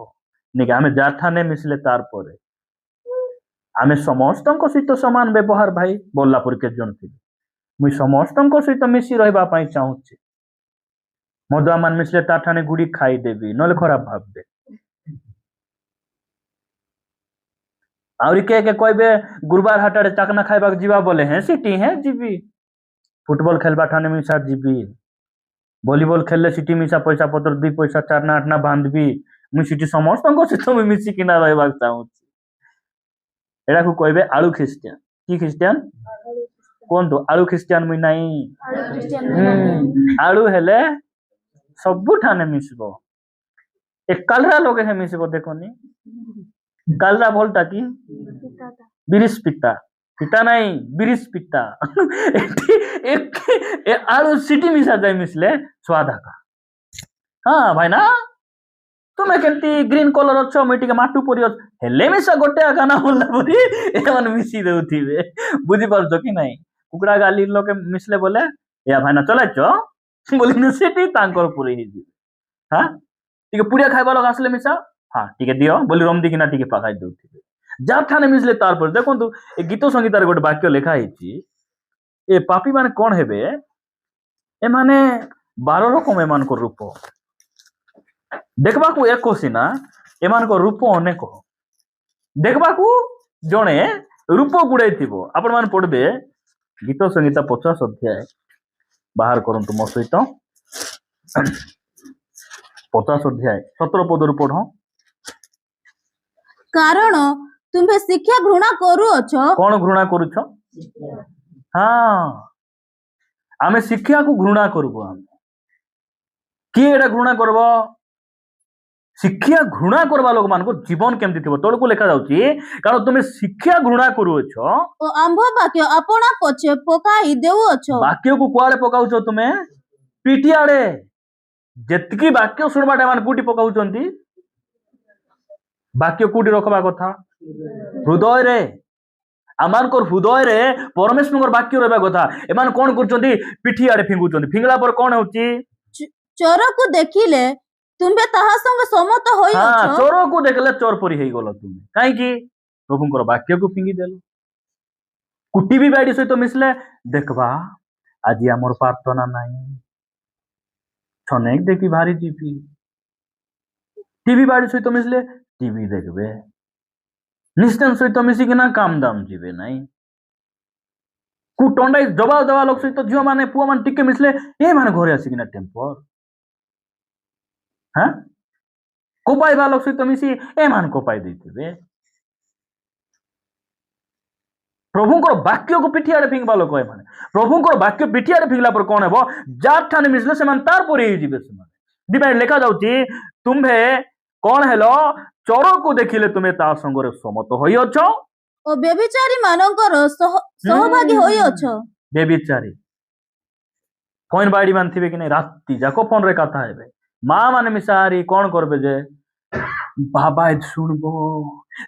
निके आमे जाठाने मिसले तार परे आमे समस्तଙ୍କ सहित समान व्यवहार भाई बोलला पर के जन थी मुई समस्तଙ୍କ सहित मिसी रहबा पई चाहूची मधुआ मान मिसले ताठाने गुडी खाई देबी नले खराब भाबबे आउरी के कहबे गुरुवार हाटारे चाकना खाइबा जीवा बोले हैं सिटी हैं जीबी फुटबॉल खेलबा ठाने मिसा जीबी वॉलीबॉल खेलले सिटी मिसा पैसा पत्र 2 पैसा 4 ना 8 ना बांधबी मुई सिटी समस्तଙ୍କ सहित मुई मिसी किना रहबा चाहूची एडा को कहबे आलू ख्रिस्टियन की ख्रिस्टियन कोन तो आलू ख्रिस्टियन मुई नाही आलू हेले सबु ठाने मिसबो एक कालरा लोगे है मिसबो देखोनी कालरा बोलता की बिरिस पिता पिता नहीं बिरिस पिता एक आलू सिटी मिसा जाय मिसले स्वाद का हाँ भाई ना तुम्हें केंती ग्रीन कलर अच्छो मैं टिके माटू परी अच्छो हेले मिसा गोटे आका ना बोलला परी एमान मिसी देउथिबे बुझी पारछो कि नहीं कुकड़ा गाली लोके मिसले बोले या भाई ना चलाइछो बोली न सेटी तांकर पुरी हिजी हां टिके पुडिया खाइबा लोग आसले मिसा हां टिके दियो बोली रमदी किना टिके पकाई देउथिबे जाठाने मिसले तार पर देखंतु ए गीत संगीतार गोटे वाक्य लेखा हिची ए पापी माने कोन हेबे ए माने 12 रकम एमान को रूप देखबा को एको सिना एमान को रूप अनेक देखबा को जणे रूप गुड़ाई थिबो आपण मान पढबे गीत संगीता 50 अध्याय बाहर करंतु मो सहित 50 अध्याय 17 पदरु पढो कारण तुम्हें शिक्षा घृणा करूअछ कोन घृणा करूछ हां आमे शिक्षा को घृणा करबो हम की एडा घृणा करबो ଶିକ୍ଷା ଘୃଣା କରିବା ଲୋକମାନଙ୍କ ଜୀବନ କେମିତି ଥିବ ତଳକୁ ଲେଖା ଯାଉଛି କାରଣ ତୁମେ ଶିକ୍ଷା ଘୃଣା କରୁଅଛ ଓ ଆମ୍ଭ ବାକ୍ୟ ଆପଣା ପଛେ ପକାଇ ଦେଉଅଛ। ବାକ୍ୟକୁ କୁଆଡେ ପକାଉଛ ତୁମେ ପିଠି ଆଡେ ଯେତିକି ବାକ୍ୟ ଶୁଣବାଟା ଏମାନେ କୋଉଠି ପକାଉଛନ୍ତି ବାକ୍ୟ କୋଉଠି ରଖବା କଥା ହୃଦୟରେ ଆମମାନଙ୍କର ହୃଦୟରେ ପରମେଶ୍ୱରଙ୍କର ବାକ୍ୟ ରହିବା କଥା ଏମାନେ କଣ କରୁଛନ୍ତି ପିଠି ଆଡେ ଫିଙ୍ଗୁଛନ୍ତି ଫିଙ୍ଗିଲା ପରେ କଣ ହଉଛି ଚୋରକୁ ଦେଖିଲେ ତୁମେ ତାହା ସଙ୍ଗେ ସମତ ହୋଇଅଛ। ଚୋରକୁ ଦେଖିଲେ ଚୋର ପରି ହେଇଗଲ ତୁମେ କାହିଁକି ପ୍ରଭୁଙ୍କର ବାକ୍ୟକୁ ଫିଙ୍ଗିଦେଲ କୁଟି ବି ବାଡି ସହିତ ମିଶିଲେ ଦେଖବା ଆଜି ଆମର ପ୍ରାର୍ଥନା ନାହିଁ ଛନେକ ଦେଖି ଭାରି ଯିବି টিভি বাড়ি সহিত মিশলে টিভি দেখবে নিস্তান সহিত মিশিকিনা কাম দাম ଯିବେ নাই কুটন্ডাই জবাব দেওয়া লোক সহিত ঝিও মানে পুଅ মানে ଟିକେ ମିଶିଲେ ଏ ମାନେ ଘରେ ଆସିକିନା ଟେମ୍ପର হ্যাঁ কোপাইবা লোক সহিত মিশি ଏ ମାନେ কোপাই ଦେଇଥିବେ প্রভুଙ୍କର বাক্যକୁ পিঠি আড়ে ফিଙ୍ଗবা লোক এମାନେ প্রভুଙ୍କର বাক্য পিঠি আড়ে ফিଙ୍ଗলা ପରେ କଣ ହେବ ଯାର ଠାନେ ମିଶିଲେ ସେମାନେ ତାର ପରି ହେଇଯିବେ ସେମାନେ ଦିପାଇଁ ଲେଖା ଯାଉଛି ତୁମ୍ଭେ କଣ ହେଲ ଚୋରକୁ ଦେଖିଲେ ତୁମେ ତା ସଙ୍ଗରେ ସମତ ହୋଇଅଛ ଓ ବ୍ୟଭିଚାରୀ ମାନଙ୍କର ସହଭାଗୀ ହୋଇଅଛ। ବ୍ୟଭିଚାରୀ ଫୋନ ବାଡି ମାନେ ଥିବେ କି ନାଇଁ ରାତି ଯାକ ଫୋନରେ କଥା ହେବେ ମା ମାନେ ମିଶାହାରି କଣ କରିବେ ଯେ ବାବା ଶୁଣବ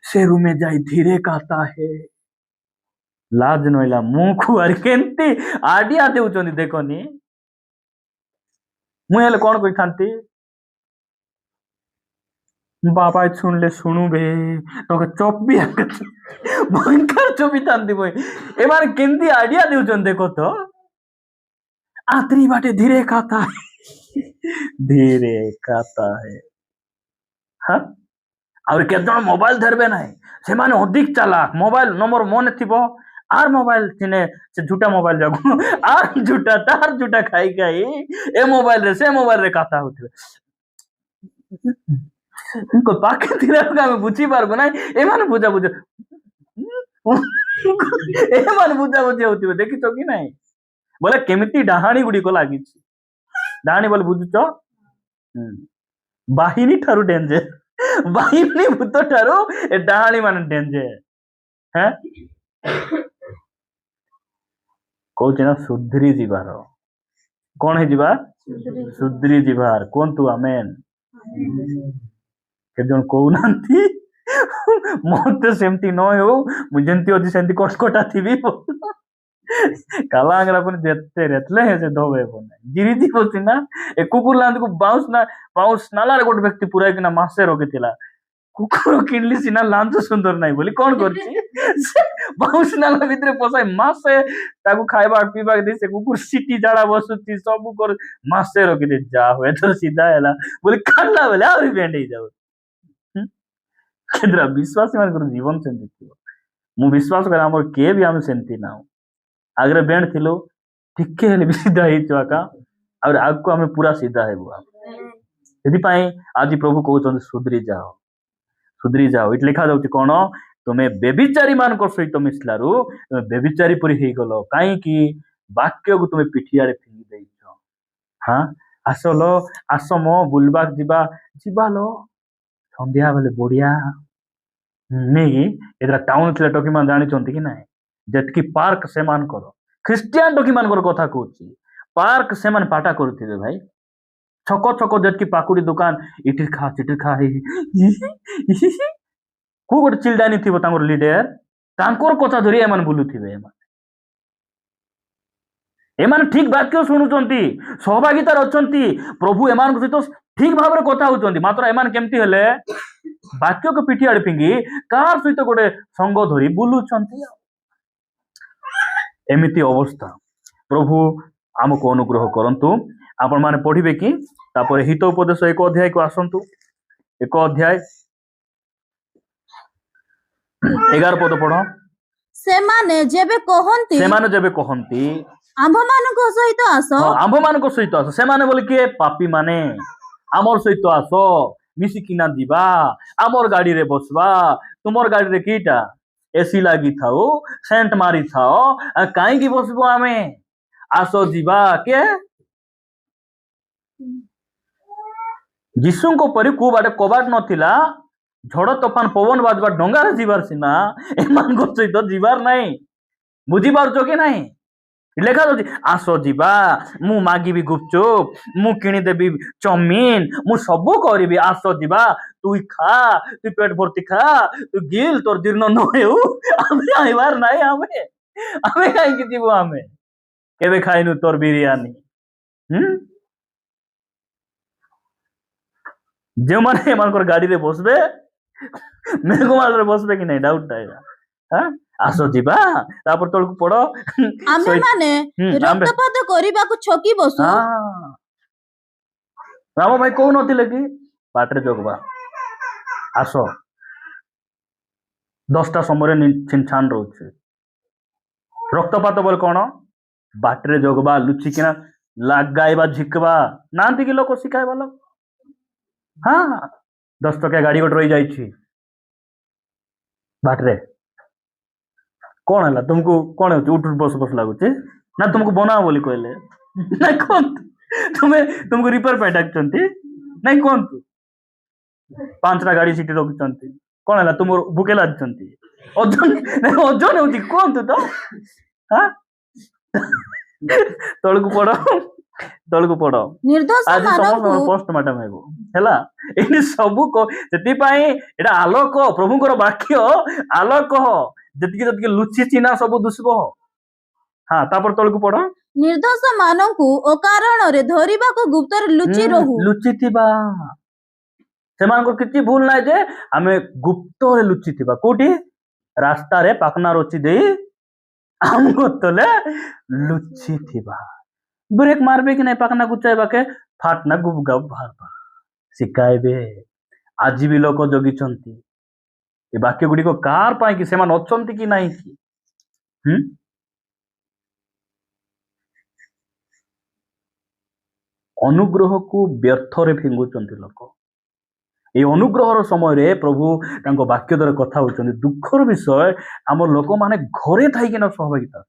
ସେ ରୁମେ ଯାଇ ଧୀରେ କାତା ହେ ଲାଜ ନଇଲା ମୁଖୁ ଆରି କେମିତି ଆଡିଆ ଦେଉଛନ୍ତି ଦେଖନି ମୁଁ ହେଲେ କଣ କହିଥାନ୍ତି बाबा सुनले सुनु बे तो चोपी भयंकर चोपी थांती बोय ए माने केंती आइडिया देउछन देखो तो आतरी बाटे धीरे खाता है हां और केतन मोबाइल धरबे नाही से माने अधिक चालाक मोबाइल नंबर मन थिबो आर मोबाइल थिने से झूठा मोबाइल जागो आर झूठा तार झूठा खाई खाई ए मोबाइल रे से मोबाइल रे खाता होथिबे उनको पाके थिला हम बुझी पारबो ना ए माने बुझा बुझा ए माने बुझा बुझी होथिबे देखि तो कि नाही बोले केमिति डाहाणी गुडी को लागि डाहाणी बोले बुझुचो बाहिनी ठारू डेंजर बाहिनी भूत ठारू ए डाहाणी माने डेंजर हैं कहूँ ना सुधरी जीवार कौन है जीवा सुधरी जीवार कौन तू आमेन केजन कहूना मत सेमती न हो मुझे अच्छी कटकटा थी कालांगरा जेते रेतले से धोबे गिरी थी ना ए कुकुर लांद को बाउंस नाला रे गोटे व्यक्ति पुराई किना मासे रखी कुकुर किनली सीना लांच सुंदर नहीं बोली कौन करछि बाउंस नाला भीतर पसाई मासे ताकू खाइबा पीबा दे से कुकुर सिटी जाड़ा बसुची सब कर मासे रखी दे जा होए तो सीधा हैला बोली खाला बोले आ बेंड ही जाओ केद्रा विश्वास मान जीवन सेमती थियो मु विश्वास कर हमर के भी हम सेमती ना आगरे बेंड थिलो टिके हेले भी सीधा ही चका और आग को हमें पूरा सीधा है बुआ यदि पाई आज प्रभु कहउछन सुधरी जाओ इट लिखा जाउछ कोन तुमे बेबिचारी मान को सहित मिसलारू तुमे बेबिचारी परि हेई गलो काई कि वाक्य को तुमे पिठियारे फिंगी देइछो हां आसलो आसमो बुलबाक जीवालो संध्या बेले बढ़िया नहीं एदरा टाउन थिला टोकी मान जानि चंती कि नाही जेतकी पार्क से मान करो क्रिश्चियन टोकी मान करो कथा कहूची पार्क से मान पाटा करथिबे भाई छको छको जेतकी पाकुड़ी दुकान इटी खा को गोटे चिल्डानी थिबो तांगर लीडर तांकर कथा धरि एमान बुलुथिबे एमान ठीक वाक्य शुणुचंती सहभागितार अछंती प्रभु एमान सहित ठीक भाव में कथा होचंती मात्र एमान केमती हेले वाक्य को पिठी आड़े फिंगी कार सहित गोटे संग धरी बुलुचंती एमिति अवस्था प्रभु आमको अनुग्रह करंतु आपण माने पढ़िबे कि तापर हित उपदेश एक अध्याय को आसंतु एक अध्याय 11 पद पढ़ सेमाने जेबे कहंती आंभ मानको सहित आस सेमाने बोले कि पापी माने आमर सहित आस मिसिकिना जीवा आमर गाड़ी रे बसवा तुमर गाड़ी रे कीटा एसी लागी थाओ सेंट मारी थाओ काई की बसबो आमे आसो जीवा के ଯୀଶୁଙ୍କ ପରି କୋଉ ବାଟେ କବାଟ ନଥିଲା, ଝଡ଼ ତୋଫାନ ପବନ ବାଜବା ଡଙ୍ଗାରେ ଯିବାର ସିନା, ଏମାନଙ୍କ ସହିତ ଯିବାର ନାହିଁ। ବୁଝିପାରୁଛ କି ନାହିଁ? ଲେଖା ଅଛି ଆସ ଯିବା, ମୁଁ ମାଗିବି ଗୁପଚୁପ, ମୁଁ କିଣିଦେବି ଚାଉମିନ, ମୁଁ ସବୁ କରିବି, ଆସ ଯିବା, ତୁଇ ଖା, ତୁଇ ପେଟ ଭର୍ତ୍ତି ଖା, ତୁ ଗିଲ, ତୋର ଜୀର୍ଣ୍ଣ ନ ହେଉ। ଆମେ ଆଇବାର ନାହିଁ, ଆମେ ଆମେ କାହିଁକି ଯିବୁ? ଆମେ କେବେ ଖାଇନୁ ତୋର ବିରିୟାନୀ। ଯେଉଁମାନେ ଏମାନଙ୍କର ଗାଡିରେ ବସବେ, ମେଘମାଳରେ ବସବେ କି ନାହିଁ, ଡାଉଟ ଟା। ଆସ ଯିବା, ତାପରେ ତଳକୁ ପଡ। ଆମ୍ଭେମାନେ ରକ୍ତପାତ କରିବାକୁ ଛକି ବସୁ। ରାମ ଭାଇ କହୁନଥିଲେ କି ବାଟରେ ଜଗବା, ଆସ 10ଟା ସମୟରେ ଛିନଛାନ ରହୁଛି। ରକ୍ତପାତ ବୋଲେ କଣ? ବାଟରେ ଜଗବା, ଲୁଚିକିନା ଲାଗାଇବା, ଝିକବା। ନାହାନ୍ତି କି ଲୋକ ଶିଖାଇବା ଲୋକ? 10 ଟକିଆ ଗାଡି ଗୋଟେ ରହିଯାଇଛି ବାଟରେ, କଣ ହେଲା ତୁମକୁ? କଣ ହେଉଛି? ଉଠ ବସ ବସ ଲାଗୁଛି ନା ତୁମକୁ ବନାଅ ବୋଲି କହିଲେ? ନାଇଁ କୁହନ୍ତୁ, ତୁମକୁ ରିପେୟାର ପାଇଁ ଡାକିଛନ୍ତି? ନାଇଁ କୁହନ୍ତୁ, 5ଟା ଗାଡି ସେଠି ରଖିଛନ୍ତି, କଣ ହେଲା? ତୁମ ଭୁକେ ଲାଗିଛନ୍ତି? ଓଜନ ହଉଛି, କୁହନ୍ତୁ ତ। ତଳକୁ ପଡ, ତଳକୁ ପଡ। ଆଜି ସମସ୍ତଙ୍କର ପୋଷ୍ଟମର୍ଟମ ହେବ ହେଲା। ଏଠି ସବୁ ସେଥିପାଇଁ ଏଇଟା ଆଲୋକ, ପ୍ରଭୁଙ୍କର ବାକ୍ୟ ଆଲୋକ। ଯେତିକି ଯେତିକି ଲୁଚିଛି ନା ସବୁ ଦୁଷିବ। ତାପରେ ତଳକୁ ପଡ। ନିର୍ଦ୍ଦୋଷ ମାନଙ୍କୁ ଅକାରଣରେ ଧରିବାକୁ ଗୁପ୍ତରେ ଲୁଚି ରହୁ। ଲୁଚିଥିବା, ସେମାନଙ୍କର କିଛି ଭୁଲ ନାହିଁ ଯେ ଆମେ ଗୁପ୍ତରେ ଲୁଚିଥିବା। କୋଉଠି? ରାସ୍ତାରେ ପାକନା ରଚି ଦେଇ ଆମ ତଲେ ଲୁଚିଥିବା। ବ୍ରେକ୍ ମାରବେ କି ନାହିଁ ପାକନା ଗୁଚାଇବାକେ, ଫାଟନା ଗୁପ ଗାପ ବାହାରବା ଶିଖାଇବେ। ଆଜି ବି ଲୋକ ଜଗିଛନ୍ତି। ଏ ବାକ୍ୟ ଗୁଡିକ କାହାର ପାଇଁ କି? ସେମାନେ ଅଛନ୍ତି କି ନାହିଁ କି? ଅନୁଗ୍ରହକୁ ବ୍ୟର୍ଥରେ ଫିଙ୍ଗୁଛନ୍ତି ଲୋକ। এই ଅନୁଗ୍ରହର ସମୟରେ ପ୍ରଭୁ ତାଙ୍କ ବାକ୍ୟ ଦ୍ୱାରା କଥା ହଉଛନ୍ତି। ଦୁଃଖର ବିଷୟ, ଆମର ଲୋକମାନେ ଘରେ ଥାଇକିନା ସହଭାଗିତା।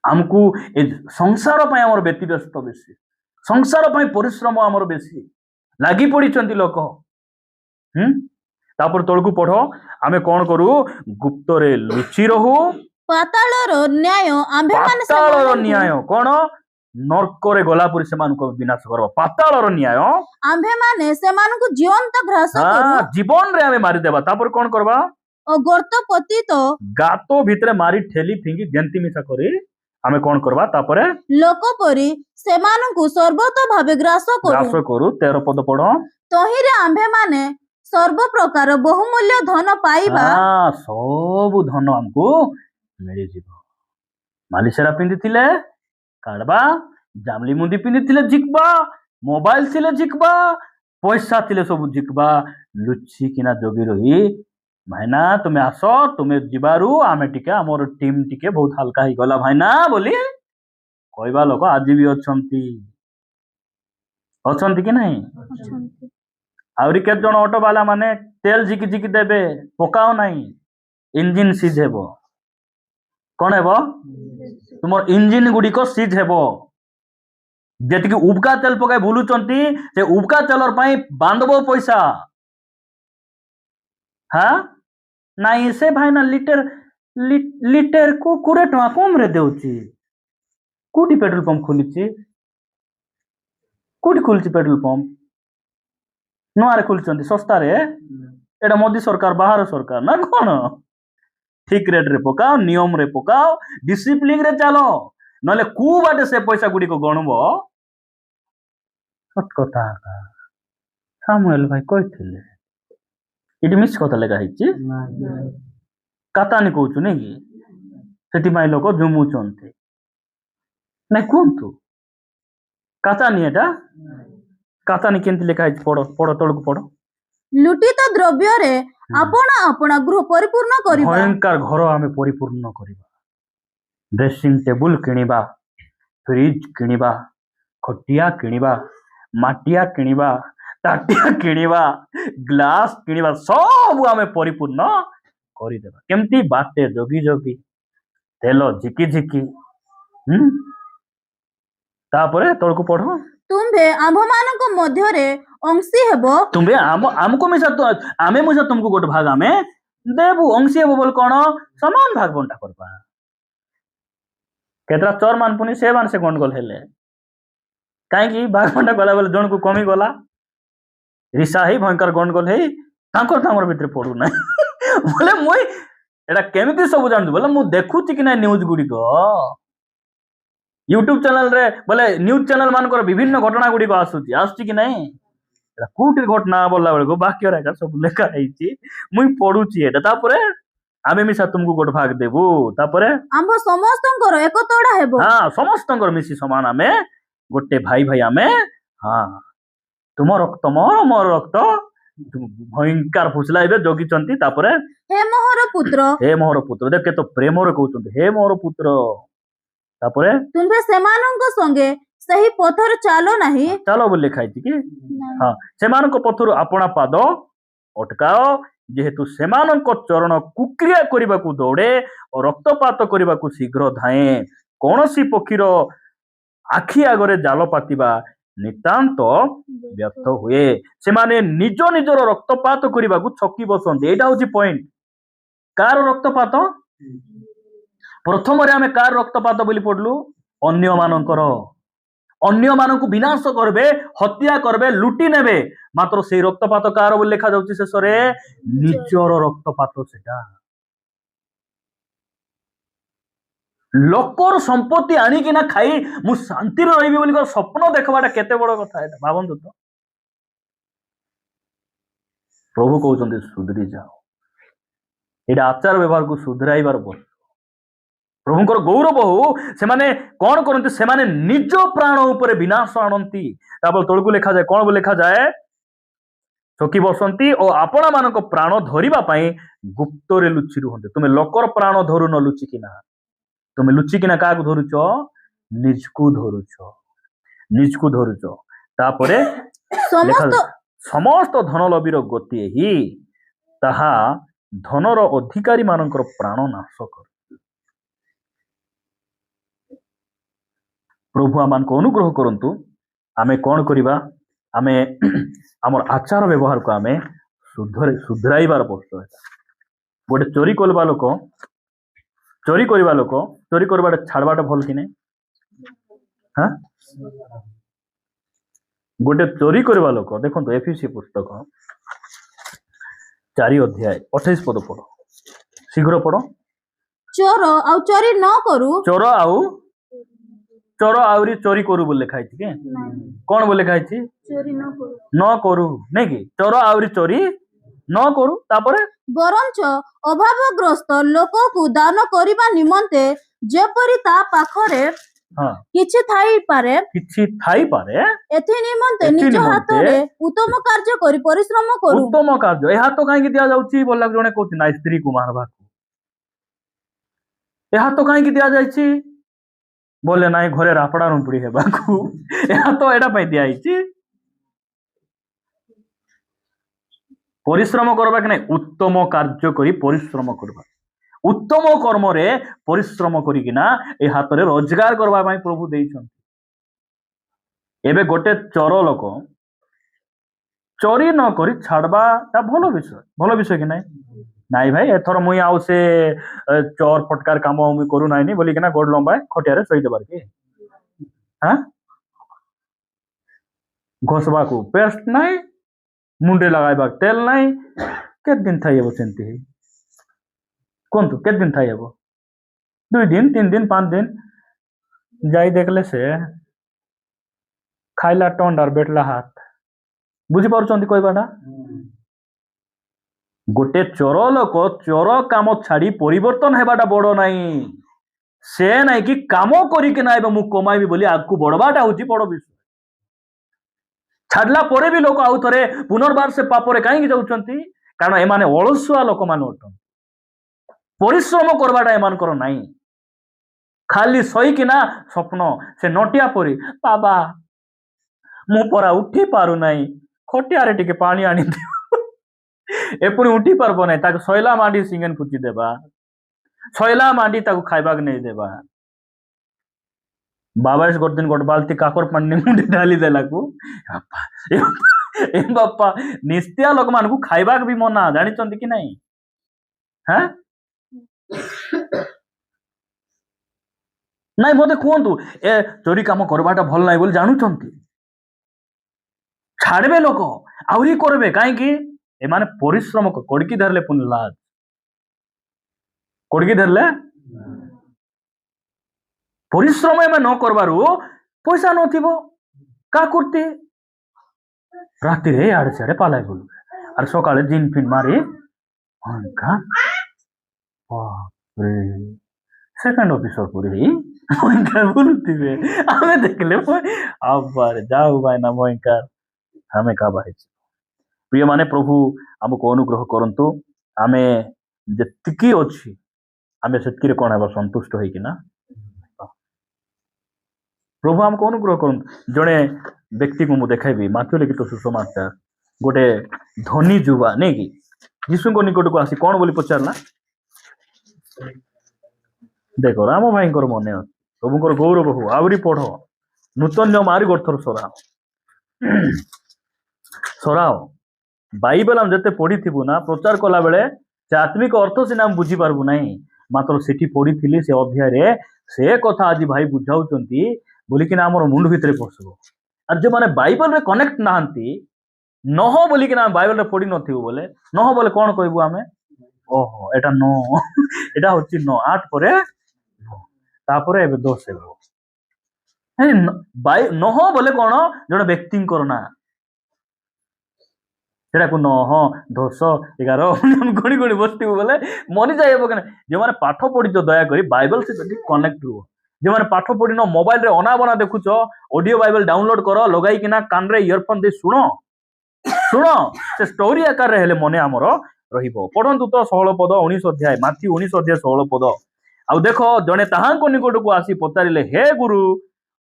ଆମକୁ ଏ ସଂସାର ପାଇଁ ଆମର ବ୍ୟତିବ୍ୟସ୍ତ ବେଶୀ, ସଂସାର ପାଇଁ ପରିଶ୍ରମ ଆମର ବେଶୀ, ଲାଗି ପଡିଛନ୍ତି ଲୋକ। ତାପରେ ତଳକୁ ପଢ। ଆମେ କଣ କରୁ? ଗୁପ୍ତରେ ଲୁଚି ରହୁ। ପାତାଳର ନ୍ୟାୟ, ପାତାଳର ନ୍ୟାୟ କଣ? ନର୍କରେ ଗଲା ପରି ସେମାନଙ୍କୁ ବିନାଶ କରିବ। ପାତାଳର ନ୍ୟାୟ, ଆମ୍ଭେମାନେ ସେମାନଙ୍କୁ ଜୀବନ୍ତ ଗ୍ରାସ କରୁ। ଜୀବନରେ ଆମେ ମାରିଦେବା। ତାପରେ କଣ କରିବା? ଗର୍ତ୍ତ ପତିତ, ଗାତ ଭିତରେ ମାରି ଠେଲି ଫିଙ୍ଗି ଗେନ୍ତି ମିଶା କରି ଆମେ କଣ କରିବା? ତାପରେ ଲୋକ ପରି ସେମାନଙ୍କୁ ସର୍ବତ ଭାବେ ଗ୍ରାସ କରୁ। 13 ପଦ ପଢ। ତହିଁରେ ଆମ୍ଭେମାନେ ସର୍ବ ପ୍ରକାର ବହୁମୂଲ୍ୟ ଧନ ପାଇବା। ସବୁ ଧନ ଆମକୁ ମିଳିଯିବ। ମାଲିସେରା ପିନ୍ଧିଥିଲେ କାଢବା, ଜାମଲି ମୁଣ୍ଡି ପିନ୍ଧିଥିଲେ ଝିକବା, ମୋବାଇଲ ଥିଲେ ଝିକବା, ପଇସା ଥିଲେ ସବୁ ଝିକବା। ଲୁଚିକିନା ଜଗି ରହି, ଭାଇନା ତୁମେ ଆସ, ତୁମେ ଯିବାରୁ ଆମେ ଟିକେ, ଆମର ଟିମ ଟିକେ ବହୁତ ହାଲକା ହେଇଗଲା ଭାଇନା ବୋଲି କହିବା ଲୋକ ଆଜି ବି ଅଛନ୍ତି। ଅଛନ୍ତି କି ନାହିଁ? ଆହୁରି କେତେ ଜଣ ଅଟୋ ବାଲା ମାନେ ତେଲ ଝିକି ଝିକି ଦେବେ, ପକାଅ ନାହିଁ, ଇଞ୍ଜିନ ସିଜ ହେବ। କଣ ହେବ? ତୁମର ଇଞ୍ଜିନ ଗୁଡିକ ସିଜ ହେବ। ଯେତିକି ଉବକା ତେଲ ପକାଇ ବୁଲୁଛନ୍ତି, ସେ ଉବକା ତେଲର ପାଇଁ ବାନ୍ଧବ ପଇସା। ନାଇଁ ସେ ଭାଇନା ଲିଟର କୁ 20 ଟଙ୍କା କମ ରେ ଦେଉଛି। କୋଉଠି ପେଟ୍ରୋଲ ପମ୍ପ ଖୋଲିଛି? କୋଉଠି ଖୋଲିଛି ପେଟ୍ରୋଲ ପମ୍ପ? ନୂଆରେ ଖୋଲିଛନ୍ତି, ଶସ୍ତାରେ। ଏଟା ମୋଦି ସରକାର, ବାହାର ସରକାର ନା କଣ? ଠିକ ରେଟରେ ପକାଅ, ନିୟମରେ ପକାଅ, ଡିସିପ୍ଲିନ ରେ ଚାଲ, ନହେଲେ କୋଉ ବାଟେ ସେ ପଇସା ଗୁଡିକ ଗଣବ। ସତ କଥା ସାମୁଏଲ ଭାଇ କହିଥିଲେ। ଏଠି ମିଛ କଥା ଲେଖା ହେଇଛି, କାତାନି କହୁଛୁ ନାଇଁ କି? ସେଥିପାଇଁ ଲୋକ ଜୁମୁଛନ୍ତି। ନାଇଁ କୁହନ୍ତୁ, କାତାନି ଏଟା? କାତାନି କେମିତି ଲେଖା ହେଇଛି? ପଢ ତଳକୁ ପଢ। ଲୁଟିତ ଦ୍ରବ୍ୟରେ ଆପଣା ଗୃହ ପରିପୂର୍ଣ୍ଣ କରିବା। ଭୟଙ୍କର ଘର ଆମେ ପରିପୂର୍ଣ୍ଣ କରିବା। ଡ୍ରେସିଂ ଟେବୁଲ କିଣିବା, ଫ୍ରିଜ କିଣିବା, ଖଟିଆ କିଣିବା, ମାଟିଆ କିଣିବା, ତାଟିଆ କିଣିବା, ଗ୍ଲାସ କିଣିବା, ସବୁ ଆମେ ପରିପୂର୍ଣ୍ଣ କରିଦେବା। କେମିତି? ବାଟେ ଜଗି ଜଗି, ତେଲ ଝିକି ଝିକି। ତାପରେ ତଳକୁ ପଢ। ତୁମ୍ଭେ ଆମ୍ଭମାନଙ୍କ ମଧ୍ୟରେ ଅଂଶୀ ହେବ। तुम्हें आमको मिसा तो आमे मुसा तुमको गोटे भाग आमे देबू अंशी हेबो बोल कौन समान भाग बंटा करबा केतरा चोर मान पुनी से मान से गंडगोल हेले काहे कि भाग बंटा गला बोले जण को कमी गला रिसा हे भयंकर गंडगोल हे तांकर भितर पडू ना बोले मुई एटा केमिति सब जानू बोले मु देखुची कि ना न्यूज गुडी को यूट्यूब चैनल रे बोले न्यूज चैनल मान कर विभिन्न घटना गुडी को आसुची कि नहीं एटा कोठी घटना बोलला बेले को वाक्य रेखा सब लेखा हैची मुई पढुची एटा तापरे आमे मिसा तुमको गोट भाग देबू तापरे आम्भ समस्तंकर एक तोड़ा हेबो। हां समस्तंकर मिसी समान आमे गोटे भाई भाई आमे हां तुम रक्त मोर रक्त भयंकर फुसलाइबे जोगिचंती तापरे हे मोहर पुत्र देख के तो प्रेम रे कहउचंती हे मोहर पुत्र तापरे तुमे सेमानंक संगे सही पथर चालो नहीं चालो बोल लिखा है कि हां सेमानंक पथर अपना पाद अटकाओ जेहेतु सेमानंक चरण कुक्रिया करबाकू दौड़े और रक्तपात करबाकू शीघ्र धाए कोनोसी पक्षीर आखि आगरे जाल पातिबा नितांत व्यर्थ हुए सेमाने निज निजर रक्तपात करबाकू छकी बसंती एटा होची पॉइंट कार रक्तपात प्रथम रे आमे कार रक्तपात बोली पडलु अन्य मानक विनाश करबे हत्या करबे लुटी नेबे मात्र से रक्तपात कार बोली लिखा जाउची शेषरे निजर रक्तपात सेटा लोकर संपत्ति आनी कि ना खाई मु शांति रे रहिबी बोली स्वप्न देखबाटा केते बड़ कथा एटा भाबंतु तो प्रभु कहउचंदी सुधरी जाओ एटा आचार व्यवहार को सुधराइबार बोल प्रभुंकर गौरव हो से माने कौन करते से माने निज प्राण ऊपर विनाश आणंती तापर तळकु लिखा जाए कौन लिखा जाए चकी बसंती और आपणा मानक प्राण धरिबा पई गुप्त रे लुचि रुहंते तुमे लोकर प्राण धरु न लुचि किना तुमे लुचि किना काक धरुचो निजकु धरुचो तापरे समस्त धनलबीर गति ही ताहा धनर अधिकारी मानकर प्राण नाश कर प्रभु आमान को अनुग्रह करंतु आमे कौन करिबा आमे हमर आचार व्यवहार को आमे सुधराइबार वर्ष गोटे चोरी करबा लोक चोरी करबाटा छाड़बाटा भल कि नहीं हाँ गोटे चोरी करबा लोक देखो एफीसी पुस्तक 4 अध्याय 28 पद पढ़ो शीघ्र पढ़ो चोर आउ चोरी न करू चोर आउरी चोरी करू बोले लिखा के कौन बोले लिखा चोरी न करू नहीं कि चोर आउरी चोरी न करू तापरे बरंच अभावग्रस्त लोक को दान करिबा निमंते जेपरि ता पाखरे किछि थाई पारे एथि निमंते निज हातरे उत्तम कार्य करी परिश्रम करू उत्तम कार्य ए हाथ काहे कि दिया जाउची बोलला जने कहती ना स्त्री को मारबा ए हाथ काहे कि दिया जाइची बोले नाई घरे रापड़ा रुपड़ी हेबाकू या तो एटा पई दिया आइची परिश्रम करबा कि नहीं उत्तम कार्य करी परिश्रम करबा उत्तम कर्म रे परिश्रम करी कि ना ए हाथ रे रोजगार करबा पई प्रभु देइछन एबे गोटे चोर लोक चोरी न करी छाड़बा ता भलो विषय कि नहीं नाई भाई एथर मुई आउ से चोर फटकार काम मुई करू नाइनी बोली कि ना गोड लंबाए खटिया रे सही देबार के हां घोसबा को पेस्ट नाही मुंडे लगाइबा तेल नाही के दिन थाइबो सेंती कोन तो के दिन थाइबो 2 दिन 3 दिन 5 दिन जाई देखले से खाइला टंडार बेटला हाथ बुझी पारुचंती कहबाटा गोटे चोर लोक चोर काम छाड़ी परिवर्तन हेबाटा बड़ नाई से नाई कि काम करिके ना मु कमाइबी बोली आगु बढ़वाटा होची बड़ विषय छाड़ला परे भी लोक आउ थरे पुनर्बार से पापरे काहे जाउचंती कारण एमाने अलसुआ लोक मान अटन परिश्रम करवाटा एमानकर नाई खाली सही कि ना स्वप्न से नटिया परी बाबा मु परा उठी पारु नाई खटिया रे टिके पानी आनी दे एपुणी उठी पारबो नहीं ताको सैला मांडी सिंगन फुची देबा सैला मांडी ताको खाइबाक नहीं देबा बाबा इस गोटे दिन गोटे बाल्टी काकर पानी मुंडे ढाली देला को ए बापा निस्तिया लोक मान को खाइबा भी मना जानी कि नहीं हैं नहीं मते कहतु ए चोरी काम करवाटा भल नहीं बोली जानुचंती छाड़बे लोक आहरी करबे कहीं एमाने परिश्रम कोड़की धरले पुनि लाज कोड़की धरले परिश्रम एम न करबारु पैसा नथिबो का करते राति रे आड़े सियाड़े पालाई बोलू और सकाळे जिन फिन मारी का बाप रे सेकंड ऑफिसर पूरी मयंकार बोलुथिबे आमे देखले आबार जाऊ भाई ना मयंकार हमें का भाई प्रिय माने प्रभु हमको अनुग्रह करंतु आमे जतिकी अछि आमे सेतकी रे कोन हेबा संतुष्ट होई कि ना प्रभु हमको अनुग्रह करंतु जणे व्यक्ति को मु देखाइबी माथ्यू लिखित सुसमाचार गोटे धनी जुवा नहीं कि यीशु को निकट को आसी कौन बोली पचारला देखो राम भाई मन प्रभुकर गौरव हो आवरी पढ़ नूतन नियम आरी गोथर सराओ सराओ बाइबल हम जते पढ़ी थी ना प्रचार कला बेले से आत्मिक अर्थ सिना हम बुझी पारबु नहीं मात्र सेठी पढ़ी थी से अध्याय रे से कथा आज भाई बुझाउचंती बोली कि हमर मुंड भितरे पसबो और जो माने बाइबल रे कनेक्ट नाहंती नह बोली कि बाइबल रे पढ़ी नथिबो बोले नह बोले कोन कहबो आमे ओहो एटा नो एटा होची नो 8 परे तापरे एबे 10 हेबो बाइ नह बोले कोन जण व्यक्ति करना सेटा को नह 10 11 हम गणी गणी बसथिबो बोले मनि जायबो केन जे माने पाठ पढ़ी जो दया करी बाइबल से जल्दी कनेक्ट हो जे माने पाठ पढ़ी न मोबाइल रे अना बना देखुचो ऑडियो बाइबल डाउनलोड करो लगाई किना कान रे इयरफोन दे सुनो सुनो से स्टोरी आकार रे हेले मने हमर रहिबो पढंतु तो 16 पद 19 अध्याय माथी 19 अध्याय 16 पद आउ देखो जने ताहांको निकट को आसी पचारिले हे गुरु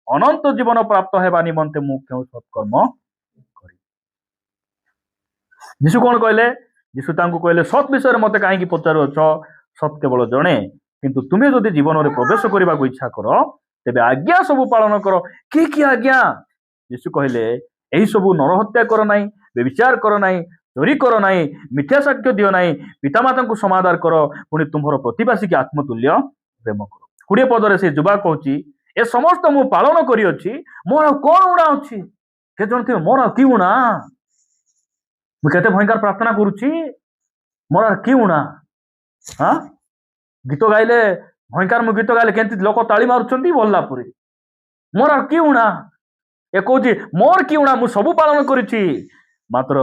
अनंत जीवन प्राप्त हेबा निमंते मु केउ सत्कर्म करी यीशु कोन कहले यीशु तांको कहले सत विषय रे मते काहे की पचारो छ सत केवल जणे किंतु तुमे जदि जीवन रे प्रवेश करबा को इच्छा करो तेबे आज्ञा सब पालन करो की आज्ञा यीशु कहले एही सब नरहत्या करो नाही व्यभिचार करो नाही चोरी करो नाही मिथ्या साक्ष्य दियो नाही पितामाता को समादार करो पुणी तुम्हारा प्रतिवासी की आत्मतुल्य प्रेम करो 20 पद रे से जुबा कहूची ए समस्त मु पालन करी अछि मोर कोन उडा अछि के जन थे मोर की उणा मु केते भयंकर प्रार्थना करूची मोर की उणा हां गीत गाइले भयंकर मु गीत गाइले केंति लोक ताली मारुचंती बोलला पुरी मोर की उणा ए कहूची मोर की उणा मु सब पालन करिछि मात्र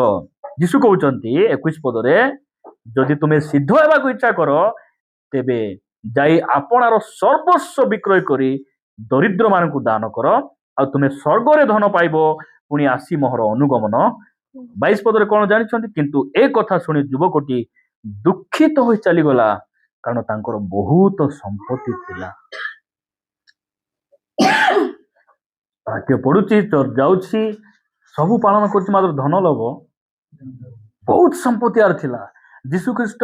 यीशु कहउचंती 21 पद रे जदि तुमे सिद्ध हेबा को इच्छा करो तेबे जाई आपनार सर्वस्व विक्रय करी दरिद्र मान को दान करो आ तुमे स्वर्ग रे धन पाइबो पुणी आसी मोहर अनुगमन 22 पद रे कोन जानिछंती किंतु ए कथा सुनी युवकटी दुखित होई चली गला कारण तांकर बहुत संपत्ति थिला पाठ्य पढुची जाउची सब पालन करछि मात्र धन लोभ बहुत संपत्ति आर थिला यीशु ख्रीष्ट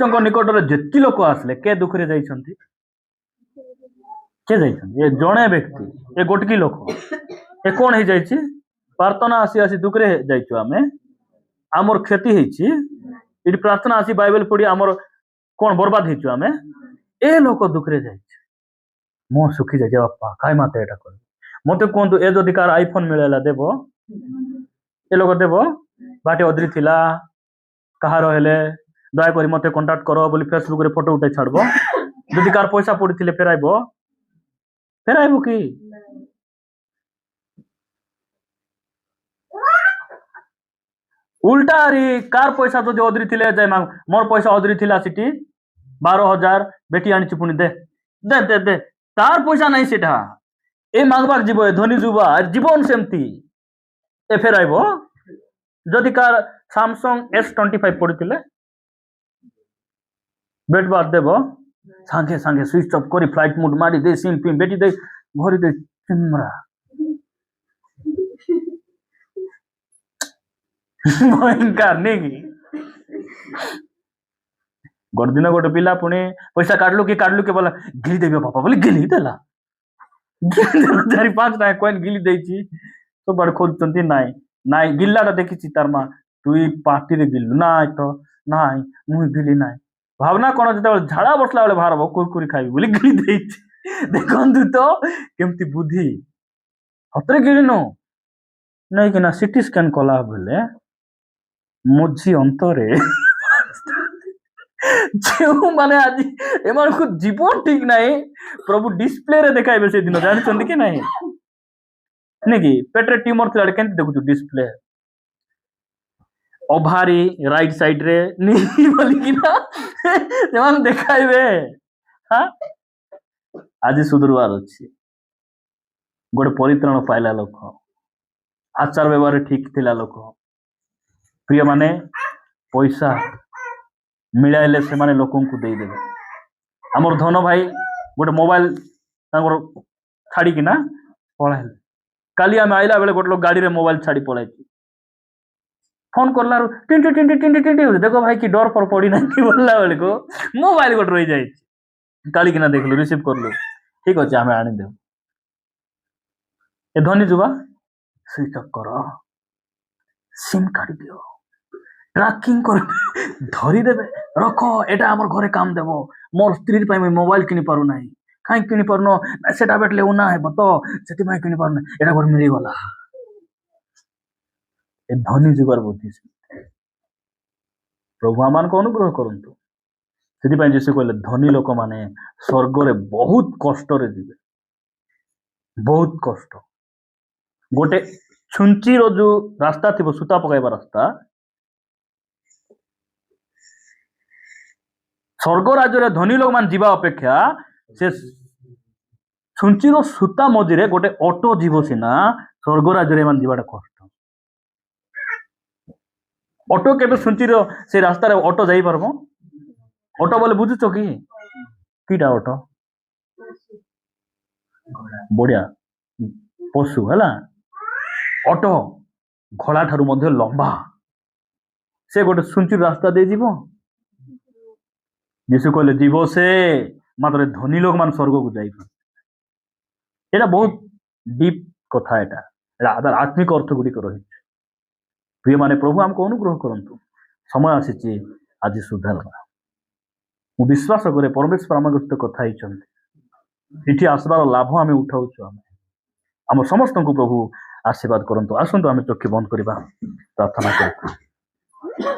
को निकट रे जेति लोक आसले के दुख रे जाइछंती के जाइछंती ए जणे व्यक्ति ए गोटकी लोक ए कोन हे जाइछि प्रार्थना आसी आसी दुख रे जाइछु आमे हमर क्षति हेछि इडी प्रार्थना आसी बाइबल पढी हमर कोन बर्बाद हेछु आमे ए लोक दुख रे जाइछि मो सुखी जाय बापा काय माते एटा कर मते कोंतु ए जदि कार आईफोन मिलेला देबो ए लोक देबो बाटे अदरी थिला कहारो हेले दया करी मते कांटेक्ट करो बोली फेसबुक रे फोटो उठे छाड़बो जदि कार पैसा पड़िथिले फेराइबो की उल्टा री कार पैसा जदि अदरी थिले जाय मांग मोर पैसा अदरी थिला सिटी 12,000 बेटी आनी पुणी दे दे दे दे तार पैसा नहीं सेटा ए मांगबाक जीव धनी जुबा जीवन सेमती ए फेराइबो जदि कार सैमसंग S25 पड़िथिले बेट बात देबो सांगे सांगे स्विच ऑफ करी फ्लाइट मोड मारी दे सिम पिम बेटी दे भरी दे चिमरा भयंकर नहीं गोटे दिन गोटे पिला पुणी पैसा काटलु के बोला गिली देबी पापा बोले गिली देला ଚାରି ପାଞ୍ଚ ଟଙ୍କା କଏନ ଗିଲି ଦେଇଛି ସବୁଆଡେ ଖୋଜୁଛନ୍ତି ନାଇଁ ନାଇଁ ଗିଲାଟା ଦେଖିଛି ତାର ମା ତୁଇ ପାଟିରେ ଗିଲୁ ନାଇଁ ତ ନାଇଁ ମୁଁ ଗିଲି ନାଇଁ ଭାବନା କଣ ଯେତେବେଳେ ଝାଡା ବସିଲା ବେଳେ ବାହାରବ କୁରକୁରି ଖାଇବି ବୋଲି ଗିଲି ଦେଇଛି ଦେଖନ୍ତୁ ତ କେମିତି ବୁଦ୍ଧି ସତରେ ଗିଳିନୁ ନାଇଁକିନା ସିଟି ସ୍କାନ କଲା ବେଳେ ମଝି ଅନ୍ତରେ ଯେଉଁମାନେ ଆଜି ଏମାନଙ୍କୁ ଜୀବନ ଠିକ ନାହିଁ ପ୍ରଭୁ ଡିସପ୍ଲେରେ ଦେଖାଇବେ ସେଦିନ ଜାଣିଛନ୍ତି କି ନାହିଁ ନାଇଁ କି ପେଟରେ ଟ୍ୟୁମର ଥିଲା କେମିତି ଦେଖୁଛୁ ଡିସପ୍ଲେ ଓଭାରି ରାଇଟ ସାଇଡ ରେ ବୋଲିକିନା ସେମାନେ ଦେଖାଇବେ ହଁ ଆଜି ସୁଧୁରିବାର ଅଛି ଗୋଟେ ପରିତ୍ରାଣ ପାଇଲା ଲୋକ ଆଚାର ବ୍ୟବହାର ଠିକ ଥିଲା ଲୋକ ପ୍ରିୟ ମାନେ ପଇସା ମିଳାଇଲେ ସେମାନେ ଲୋକଙ୍କୁ ଦେଇଦେବେ ଆମର ଧନ ଭାଇ ଗୋଟେ ମୋବାଇଲ ତାଙ୍କର ଛାଡିକିନା ପଳାଇଲେ କାଲି ଆମେ ଆଇଲା ବେଳେ ଗୋଟେ ଲୋକ ଗାଡିରେ ମୋବାଇଲ ଛାଡି ପଳାଇଛି ଫୋନ କଲାରୁ ଟିଣ୍ଟି ଟିଣ୍ଟି ଟିଣ୍ଟି ଟିଣ୍ଟି ହଉଛି ଦେଖ ଭାଇ କି ଡର ଫର ପଡି ନାହିଁ ବୋଲିଲା ବେଳକୁ ମୋବାଇଲ ଗୋଟେ ରହିଯାଇଛି କାଳିକିନା ଦେଖିଲୁ ରିସିଭ କରିଲୁ ଠିକ ଅଛି ଆମେ ଆଣିଦେବୁ ଏ ଧନୀ ଯୁବା ସୁଇଚ ଅଫ୍ କର ସିମ୍ କାଢି ଦିଅ ट्रैकिंग कर धरीदेवे रख एटा आमर घरे काम देव मोर स्त्री मोबाइल किनी पारु ना कहीं किनी पारुन सेटा बेटले उना हे तो से किनी पारुना एटा गोटे मिलगला ए धनी जुगार बुद्धि प्रभु आम को अनुग्रह करंतु से जीशु कहले धनी लोक माने स्वर्ग रे बहुत कष्ट रे जीवे बहुत कष्ट गोटे छुंची रो जो रास्ता थी सूता पकाइबा रास्ता स्वर्ग राज्य धनी लोक मान जीवा अपेक्षा से छुंचीर सूता मझे गोटे ऑटो जीव सीना स्वर्ग राज्य मान जीवाटा कष्ट ऑटो के छुंचीर से रास्तार ऑटो जाई पारबो ऑटो बोले बुझुच कि कीटा ऑटो बढ़िया पशु है ऑटो घोड़ा ठारू मध्य लंबा से गोटे छुंचीर रास्ता दे जीवो जीशु कहले जीव से मात्र धनी लोक मान स्वर्ग को जाई एटा बहुत डीप कथा एटा आत्मिक अर्थ गुड़िक रही प्रिय माने प्रभु आमको अनुग्रह करंतु समय आसी आज सुधार मु विश्वास करे परमेश्वर आम सहित कथा ये आसबार लाभ आम उठाऊ आम समस्त को प्रभु आशीर्वाद करंतु आसतु आम चक्षु बंद करवा प्रार्थना कर